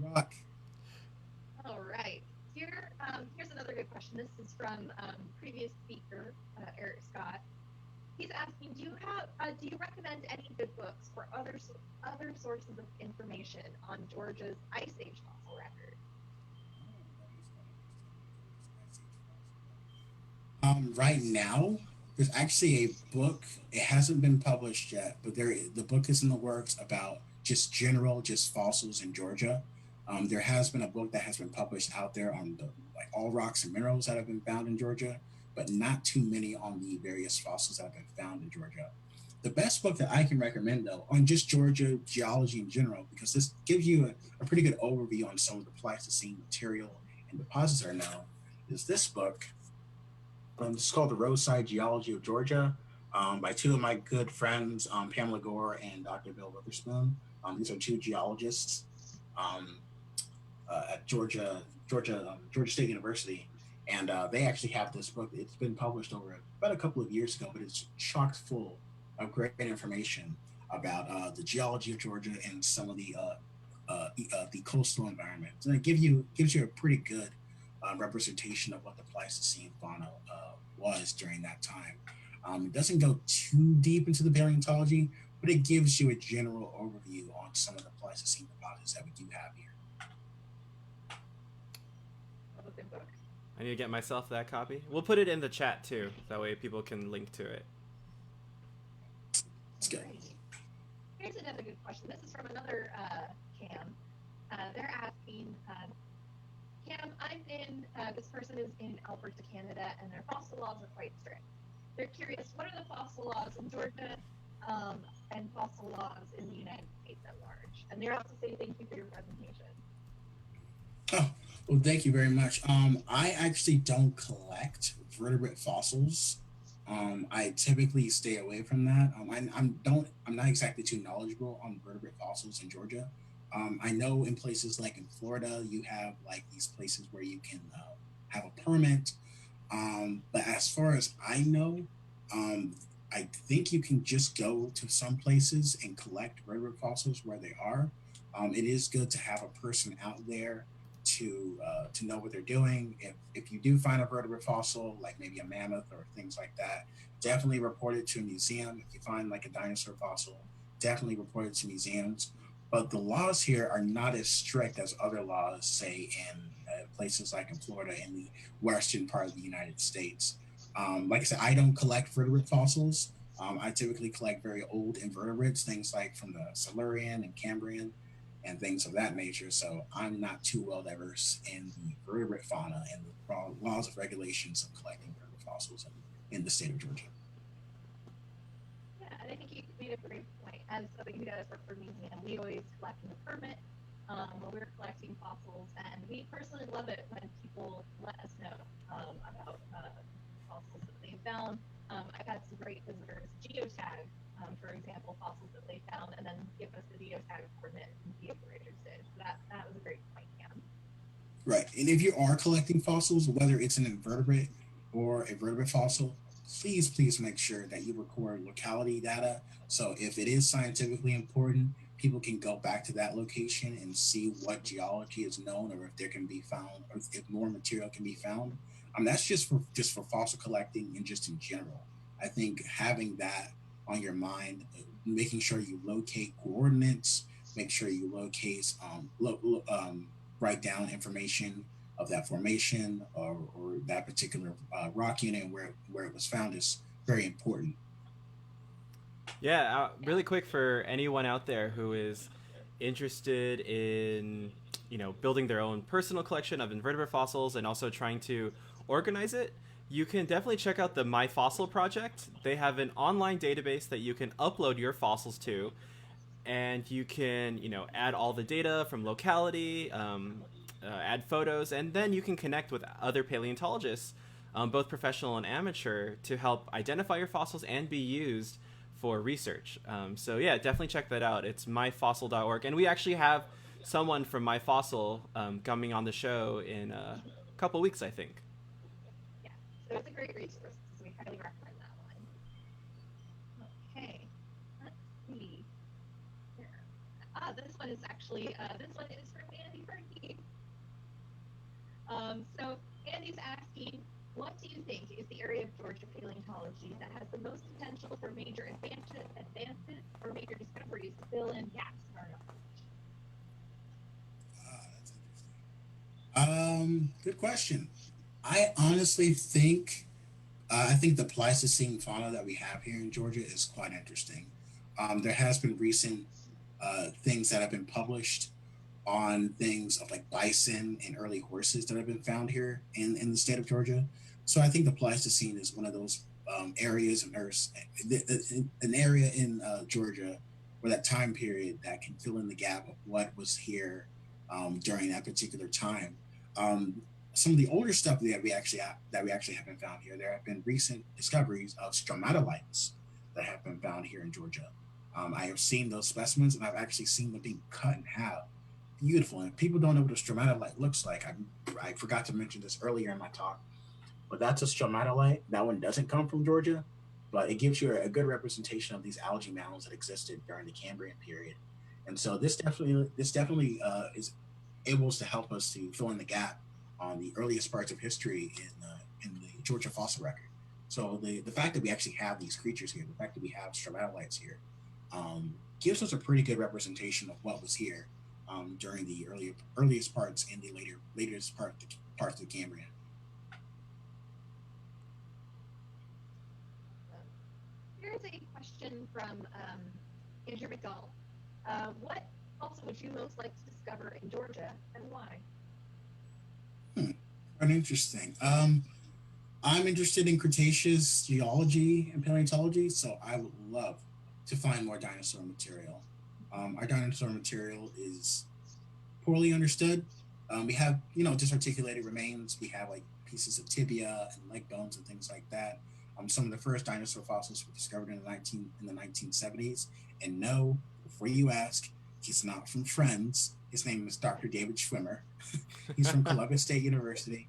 Rock. All right. Here's another good question. This is from previous speaker Eric Scott. He's asking, do you recommend any good books or other sources of information on Georgia's Ice Age fossil record? Right now, there's actually a book. It hasn't been published yet, but the book is in the works about just fossils in Georgia. There has been a book that has been published out there on all rocks and minerals that have been found in Georgia, but not too many on the various fossils that have been found in Georgia. The best book that I can recommend, though, on just Georgia geology in general, because this gives you a pretty good overview on some of the Pleistocene material and deposits are now, is this book. It's called The Roadside Geology of Georgia by two of my good friends, Pamela Gore and Dr. Bill Witherspoon. These are two geologists um, at Georgia State University, and they actually have this book. It's been published over about a couple of years ago, but it's chock full of great information about the geology of Georgia and some of the coastal environments, and it gives you a pretty good representation of what the Pleistocene fauna was during that time. It doesn't go too deep into the paleontology, but it gives you a general overview on some of the Pleistocene deposits that we do have here. I need to get myself that copy. We'll put it in the chat too. That way people can link to it. It's good. Here's another good question. This is from another Cam. They're asking, Cam, this person is in Alberta, Canada, and their fossil laws are quite strict. They're curious, what are the fossil laws in Georgia and fossil laws in the United States at large? And they're also saying thank you for your presentation. Oh, well, thank you very much. I actually don't collect vertebrate fossils. I typically stay away from that. I'm not exactly too knowledgeable on vertebrate fossils in Georgia. I know in places like in Florida, you have like these places where you can have a permit. But as far as I know, I think you can just go to some places and collect vertebrate fossils where they are. It is good to have a person out there to know what they're doing. If you do find a vertebrate fossil, like maybe a mammoth or things like that, definitely report it to a museum. If you find like a dinosaur fossil, definitely report it to museums. But the laws here are not as strict as other laws, say in places like in Florida in the western part of the United States. Like I said, I don't collect vertebrate fossils. I typically collect very old invertebrates, things like from the Silurian and Cambrian and things of that nature. So I'm not too well diverse in the vertebrate fauna and the laws and regulations of collecting vertebrate fossils in the state of Georgia. Yeah, and I think you made a great point. As somebody who does work for a museum, we always collect a permit when we're collecting fossils, and we personally love it when people let us know about fossils that they found. I've had some great visitors geotag, for example, fossils that they found, and then give us the geotag coordinates and see if we're interested. So that was a great point, Cam. Right, and if you are collecting fossils, whether it's an invertebrate or a vertebrate fossil, please make sure that you record locality data. So if it is scientifically important, people can go back to that location and see what geology is known, or if there can be found, or if more material can be found. That's just for fossil collecting and just in general. I think having that on your mind, making sure you locate coordinates, make sure you locate, write down information of that formation or that particular rock unit and where it was found is very important. Yeah, really quick for anyone out there who is interested in, building their own personal collection of invertebrate fossils and also trying to organize it, you can definitely check out the My Fossil project. They have an online database that you can upload your fossils to, and you can, add all the data from locality, add photos, and then you can connect with other paleontologists, both professional and amateur, to help identify your fossils and be used for research. So yeah, definitely check that out. It's myfossil.org, and we actually have someone from My Fossil coming on the show in a couple weeks, I think. Yeah, so it's a great resource. So we highly recommend that one. Okay, let's see. This one is actually from Andy Berkey. So Andy's asking, what do you think is the area of Georgia paleontology that has the most potential for major advances or major discoveries to fill in gaps in our knowledge? That's interesting. Good question. I honestly think the Pleistocene fauna that we have here in Georgia is quite interesting. There has been recent things that have been published on things of like bison and early horses that have been found here in the state of Georgia. So I think the Pleistocene is one of those areas of Earth, an area in Georgia where that time period that can fill in the gap of what was here during that particular time. Some of the older stuff that we actually haven't found here. There have been recent discoveries of stromatolites that have been found here in Georgia. I have seen those specimens, and I've actually seen them being cut in half. Beautiful. And if people don't know what a stromatolite looks like, I forgot to mention this earlier in my talk, but that's a stromatolite. That one doesn't come from Georgia, but it gives you a good representation of these algae mounds that existed during the Cambrian period. And so this definitely is able to help us to fill in the gap on the earliest parts of history in the Georgia fossil record. So the fact that we actually have these creatures here, the fact that we have stromatolites here, gives us a pretty good representation of what was here during the earliest parts and the latest parts of the Cambrian. Here's a question from Andrew McDonald. What fossil would you most like to discover in Georgia, and why? Quite interesting. I'm interested in Cretaceous geology and paleontology, so I would love to find more dinosaur material. Our dinosaur material is poorly understood. We have, disarticulated remains. We have like pieces of tibia and leg bones and things like that. Some of the first dinosaur fossils were discovered in the 1970s. And no, before you ask, he's not from Friends. His name is Dr. David Schwimmer. He's from Columbia State University.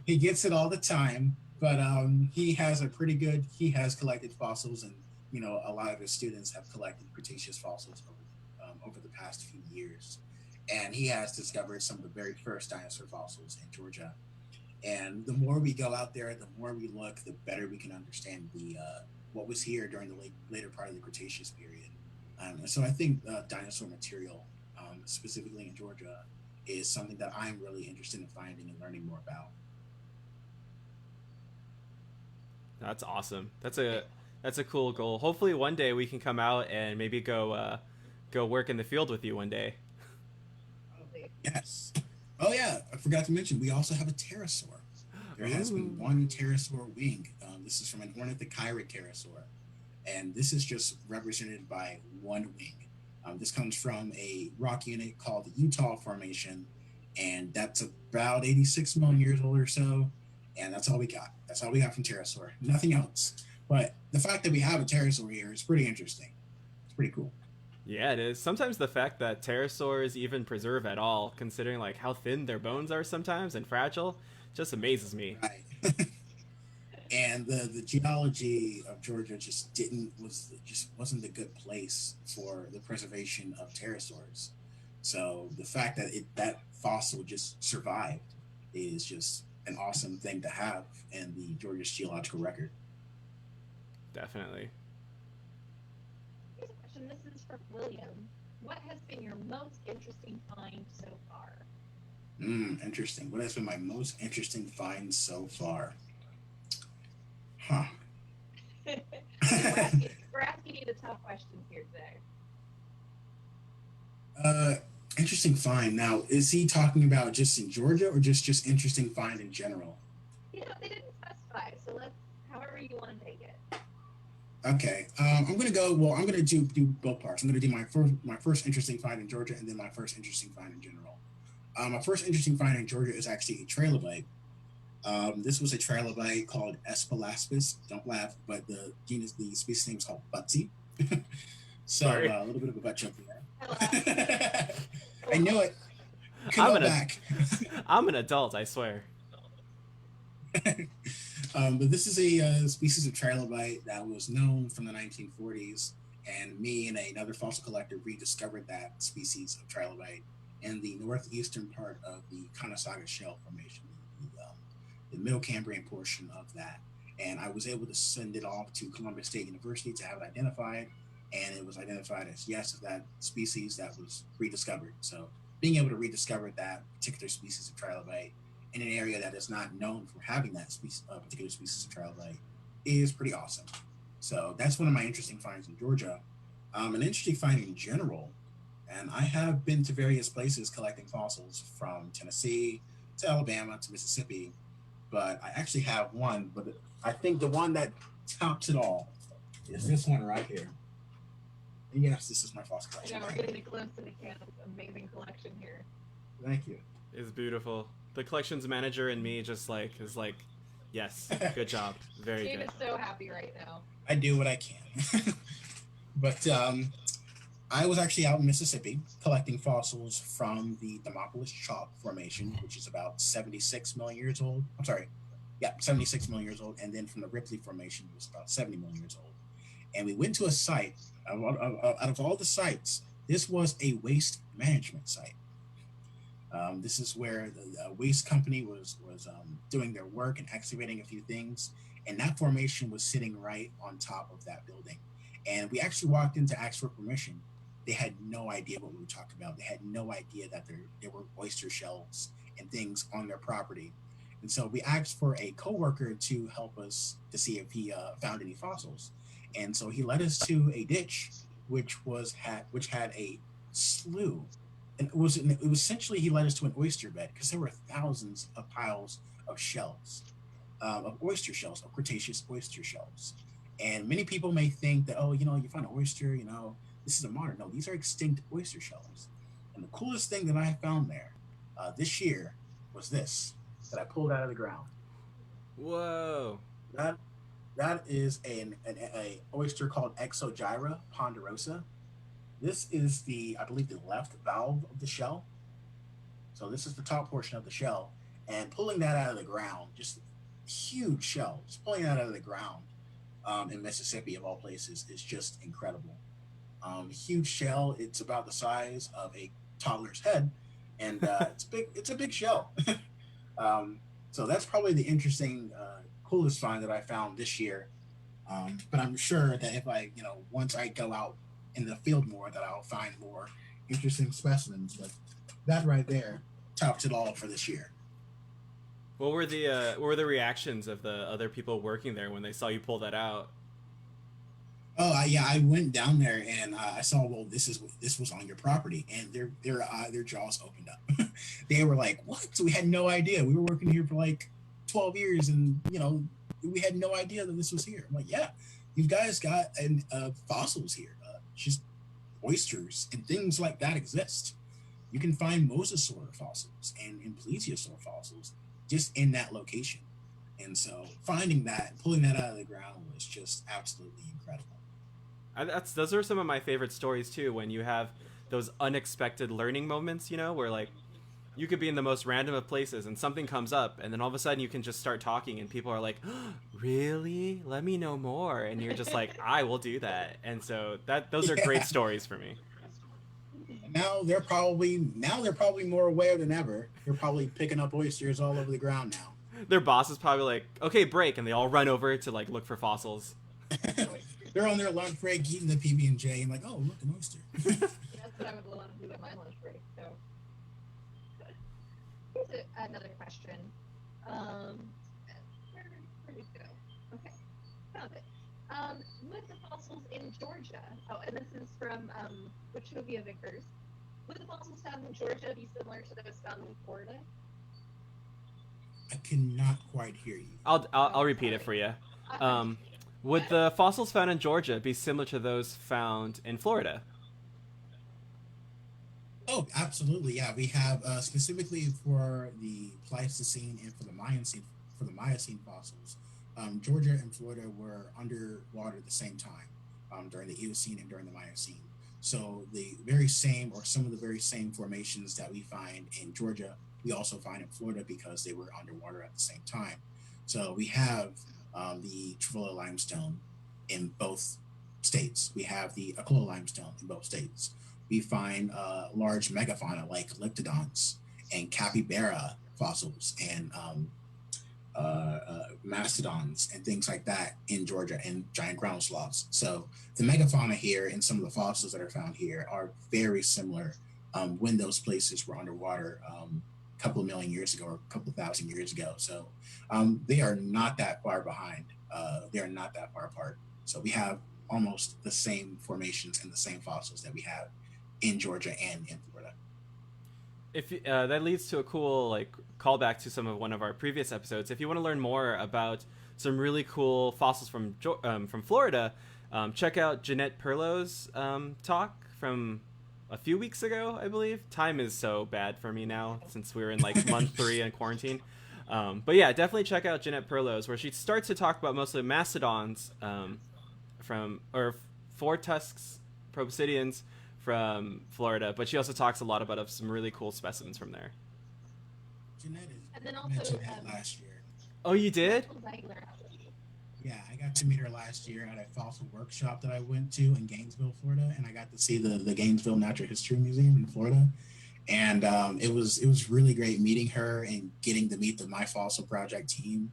He gets it all the time, but he has collected fossils, and a lot of his students have collected Cretaceous fossils over the past few years, and he has discovered some of the very first dinosaur fossils in Georgia. And the more we go out there, the more we look, the better we can understand what was here during the later part of the Cretaceous period. And so I think dinosaur material, specifically in Georgia, is something that I'm really interested in finding and learning more about. That's awesome. That's a cool goal. Hopefully one day we can come out and maybe go work in the field with you one day. Yes. Oh yeah, I forgot to mention we also have a pterosaur. There has been one pterosaur wing. This is from an ornithocheirid pterosaur, and this is just represented by one wing. This comes from a rock unit called the Utah Formation, and that's about 86 million years old or so. And that's all we got. That's all we got from pterosaur. Nothing else. But the fact that we have a pterosaur here is pretty interesting. It's pretty cool. Yeah, it is. Sometimes the fact that pterosaurs even preserve at all, considering like how thin their bones are sometimes and fragile, just amazes me. Right. And the geology of Georgia just wasn't a good place for the preservation of pterosaurs. So the fact that that fossil just survived is just an awesome thing to have in the Georgia's geological record. Definitely. Here's a question. This is from William. What has been your most interesting find so far? Interesting. What has been my most interesting find so far? Huh. We're asking you the tough questions here today. Interesting find. Now, is he talking about just in Georgia or just interesting find in general? They didn't specify, so let's however you want to take it. Okay. I'm gonna do both parts. I'm gonna do my first interesting find in Georgia and then my first interesting find in general. My first interesting find in Georgia is actually a trilobite. This was a trilobite called Espalaspis. Don't laugh, but the species name is called Butsy. So a little bit of a butt joke there. I knew it. I'm an adult, I swear. But this is a species of trilobite that was known from the 1940s, and me and another fossil collector rediscovered that species of trilobite in the northeastern part of the Conasauga Shell Formation, the Middle Cambrian portion of that. And I was able to send it off to Columbia State University to have it identified, and it was identified as that species that was rediscovered. So being able to rediscover that particular species of trilobite in an area that is not known for having that particular species of trilobite is pretty awesome. So that's one of my interesting finds in Georgia. An interesting find in general, and I have been to various places collecting fossils from Tennessee to Alabama to Mississippi, but I actually have one, but I think the one that tops it all is this one right here. And yes, this is my fossil collection. We're getting a glimpse into Cam's amazing collection here. Thank you. It's beautiful. The collections manager and me is like, yes, good job, very Jane good. is so happy right now. I do what I can. But I was actually out in Mississippi collecting fossils from the Demopolis Chalk Formation, which is about 76 million years old. 76 million years old. And then from the Ripley Formation, it was about 70 million years old. And we went to a site, out of all the sites, this was a waste management site. This is where the waste company was doing their work and excavating a few things. and that formation was sitting right on top of that building. And we actually walked in to ask for permission. They had no idea what we were talking about. They had no idea that there were oyster shells and things on their property. And so we asked for a coworker to help us to see if he found any fossils. And so he led us to a ditch, which had a slew, and it was essentially he led us to an oyster bed because there were thousands of piles of shells, of oyster shells, of Cretaceous oyster shells. And many people may think that, oh, you find an oyster, this is a modern. No, these are extinct oyster shells. And the coolest thing that I found there this year was this that I pulled out of the ground. Whoa. That that is a oyster called Exogyra ponderosa. This is I believe, the left valve of the shell. So this is the top portion of the shell, and pulling that out of the ground, just huge shell, just pulling that out of the ground in Mississippi of all places is just incredible. Huge shell. It's about the size of a toddler's head, and it's big. It's a big shell. So that's probably the interesting, coolest find that I found this year. But I'm sure that if I, once I go out in the field more, that I'll find more interesting specimens. But that right there tops it all for this year. What were the reactions of the other people working there when they saw you pull that out? Oh, yeah, I went down there and I saw, well, this was on your property, and their jaws opened up. They were like, "What? So we had no idea. We were working here for like 12 years, and we had no idea that this was here." I'm like, "Yeah, you guys got fossils here. Just oysters and things like that exist. You can find mosasaur fossils and plesiosaur fossils just in that location." And so finding that, pulling that out of the ground was just absolutely incredible. Those are some of my favorite stories too, when you have those unexpected learning moments, where like you could be in the most random of places and something comes up, and then all of a sudden you can just start talking and people are like, "Oh, really? Let me know more." And you're just like, "I will do that." And so those are great stories for me. Now they're probably more aware than ever. They're probably picking up oysters all over the ground now. Their boss is probably like, "Okay, break," and they all run over to like look for fossils. They're on their lunch break eating the PB&J and like, "Oh, look, an oyster." That's what I would want to do at my lunch break. So, here's another question. Where did it go? Okay, found it. Would the fossils in Georgia? Oh, and this is from Wachovia Vickers. Would the fossils found in Georgia be similar to those found in Florida? I cannot quite hear you. I'll repeat it for you. Would the fossils found in Georgia be similar to those found in Florida? Oh, absolutely. Yeah, we have specifically for the Pleistocene and for the Miocene fossils. Georgia and Florida were underwater at the same time during the Eocene and during the Miocene. So the very same, or some of the very same formations that we find in Georgia, we also find in Florida because they were underwater at the same time. So we have the Trevilla limestone in both states. We have the Aquila limestone in both states. We find large megafauna like leptodons and capybara fossils and mastodons and things like that in Georgia, and giant ground sloths. So the megafauna here and some of the fossils that are found here are very similar when those places were underwater a couple of million years ago or a couple of thousand years ago. So they are not that far behind. They are not that far apart. So we have almost the same formations and the same fossils that we have in Georgia and in Florida. If that leads to a cool callback to one of our previous episodes. If you want to learn more about some really cool fossils from Florida, check out Jeanette Perlow's talk from a few weeks ago, I believe. Time is so bad for me now since we're in month 3 in quarantine. But yeah, definitely check out Jeanette Perlow's, where she starts to talk about mostly mastodons four tusks proboscideans from Florida, but she also talks a lot about some really cool specimens from there. Jeanette And then also mentioned that last year. Oh, you did? Yeah, I got to meet her last year at a fossil workshop that I went to in Gainesville, Florida, and I got to see the Gainesville Natural History Museum in Florida. And it was really great meeting her and getting to meet the My Fossil Project team.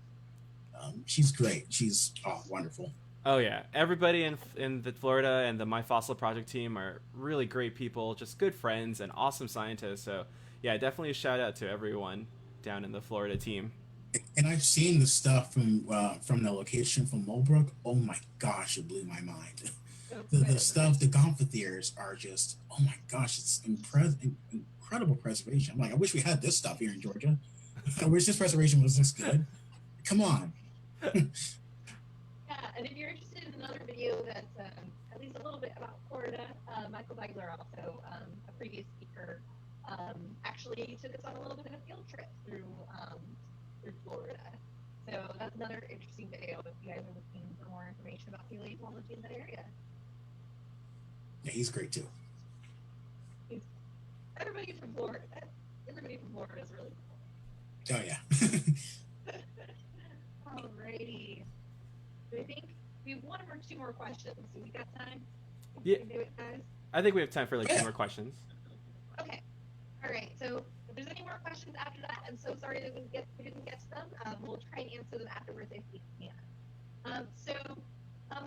She's great. She's wonderful. Oh yeah, everybody in the Florida and the My Fossil Project team are really great people, just good friends and awesome scientists. So yeah, definitely a shout out to everyone down in the Florida team. And I've seen the stuff from the location from Mulbrook. Oh my gosh, it blew my mind. So The good. stuff, the Gomphotheres are just, oh my gosh, it's incredible preservation. I'm like, I wish we had this stuff here in Georgia. I wish this preservation was this good. Come on. Yeah, and if you're interested in another video that's at least a little bit about Florida, Michael Beigler, also a previous speaker, actually took us on a little bit of a field trip through Florida. So that's another interesting video if you guys are looking for more information about paleontology in that area. Yeah, he's great too. He's, everybody from Florida is really Oh yeah. cool. Alrighty. Do I think we have one or two more questions? Do we got time? Yeah. Can we do it, guys? I think we have time for like Yeah. 2 more questions. Okay. All right. So if there's any more questions after that, I'm so sorry that we didn't get to them. We'll try and answer them afterwards if we can.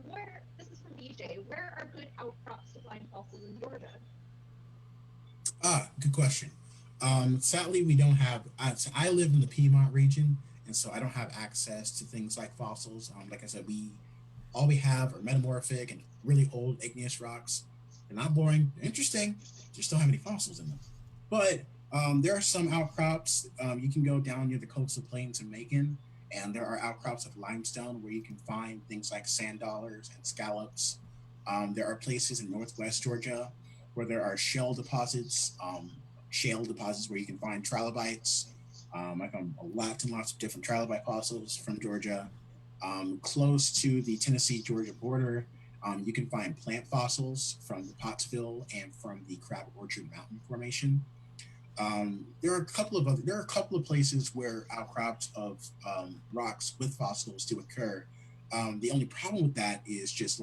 Where this is from DJ. Where are good outcrops to find fossils in Georgia? Good question. Sadly, we don't have. So I live in the Piedmont region, and so I don't have access to things like fossils. Like I said, all we have are metamorphic and really old igneous rocks. They're not boring. They're interesting. Just don't have any fossils in them. But there are some outcrops. You can go down near the coastal plains in Macon, and there are outcrops of limestone where you can find things like sand dollars and scallops. There are places in northwest Georgia where there are shale deposits where you can find trilobites. I found lots and lots of different trilobite fossils from Georgia. Close to the Tennessee-Georgia border, you can find plant fossils from the Pottsville and from the Crab Orchard Mountain Formation. There are a couple of places where outcrops of rocks with fossils do occur. The only problem with that is just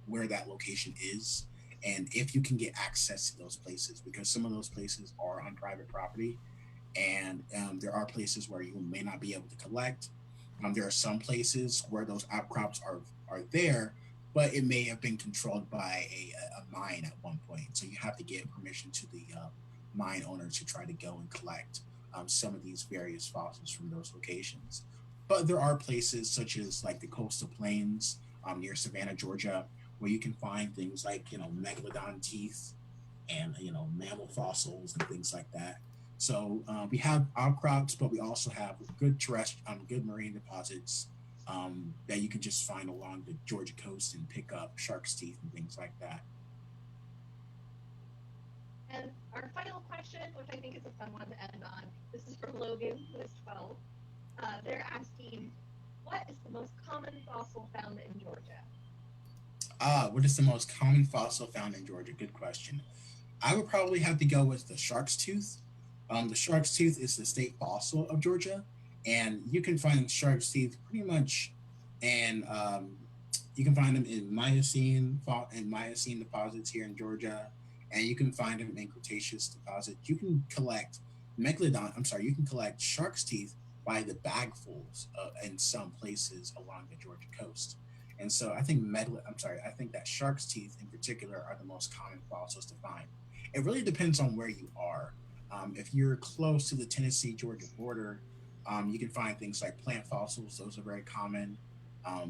where that location is, and if you can get access to those places, because some of those places are on private property, and there are places where you may not be able to collect. There are some places where those outcrops are there, but it may have been controlled by a mine at one point, so you have to get permission to the mine owner to try to go and collect some of these various fossils from those locations. But there are places such as like the coastal plains near Savannah, Georgia, where you can find things like megalodon teeth and mammal fossils and things like that. So we have outcrops, but we also have good marine deposits that you can just find along the Georgia coast and pick up shark's teeth and things like that. And our final question, which I think is a fun one to end on, this is from Logan, who is 12. They're asking, what is the most common fossil found in Georgia? What is the most common fossil found in Georgia? Good question. I would probably have to go with the shark's tooth. The shark's tooth is the state fossil of Georgia, and you can find shark's teeth pretty much in you can find them in Miocene deposits here in Georgia, and you can find them in Cretaceous deposits. You can collect you can collect shark's teeth by the bagfuls in some places along the Georgia coast. And so I think that shark's teeth in particular are the most common fossils to find. It really depends on where you are. If you're close to the Tennessee-Georgia border, you can find things like plant fossils. Those are very common.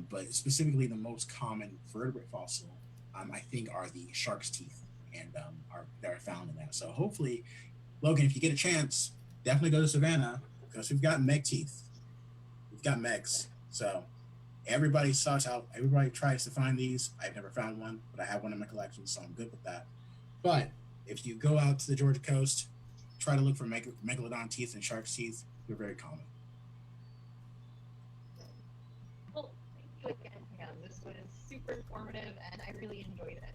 But specifically the most common vertebrate fossil, I think, are the shark's teeth and that are found in that. So hopefully, Logan, if you get a chance, definitely go to Savannah because we've got meg teeth. We've got megs. So everybody tries to find these. I've never found one, but I have one in my collection, so I'm good with that. But if you go out to the Georgia coast, try to look for megalodon teeth and shark's teeth. They're very common. Well, thank you again, Cam. This was super informative, and I really enjoyed it.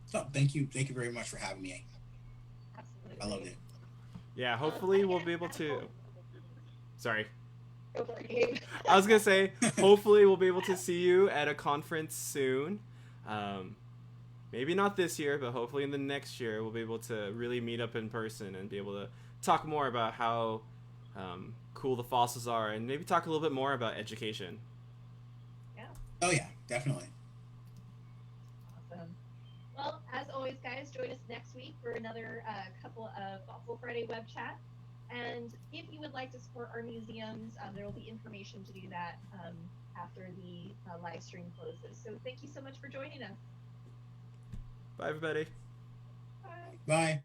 So thank you very much for having me. Absolutely. I loved it. Yeah, hopefully we'll be able to. Sorry. Go for it, Gabe. I was gonna say, hopefully we'll be able to see you at a conference soon. Maybe not this year, but hopefully in the next year we'll be able to really meet up in person and be able to talk more about how cool the fossils are, and maybe talk a little bit more about education. Oh yeah, definitely. Awesome. Well, as always, guys, join us next week for another couple of Fossil Friday web chats. And if you would like to support our museums, there will be information to do that after the live stream closes. So thank you so much for joining us. Bye, everybody. Bye. Bye.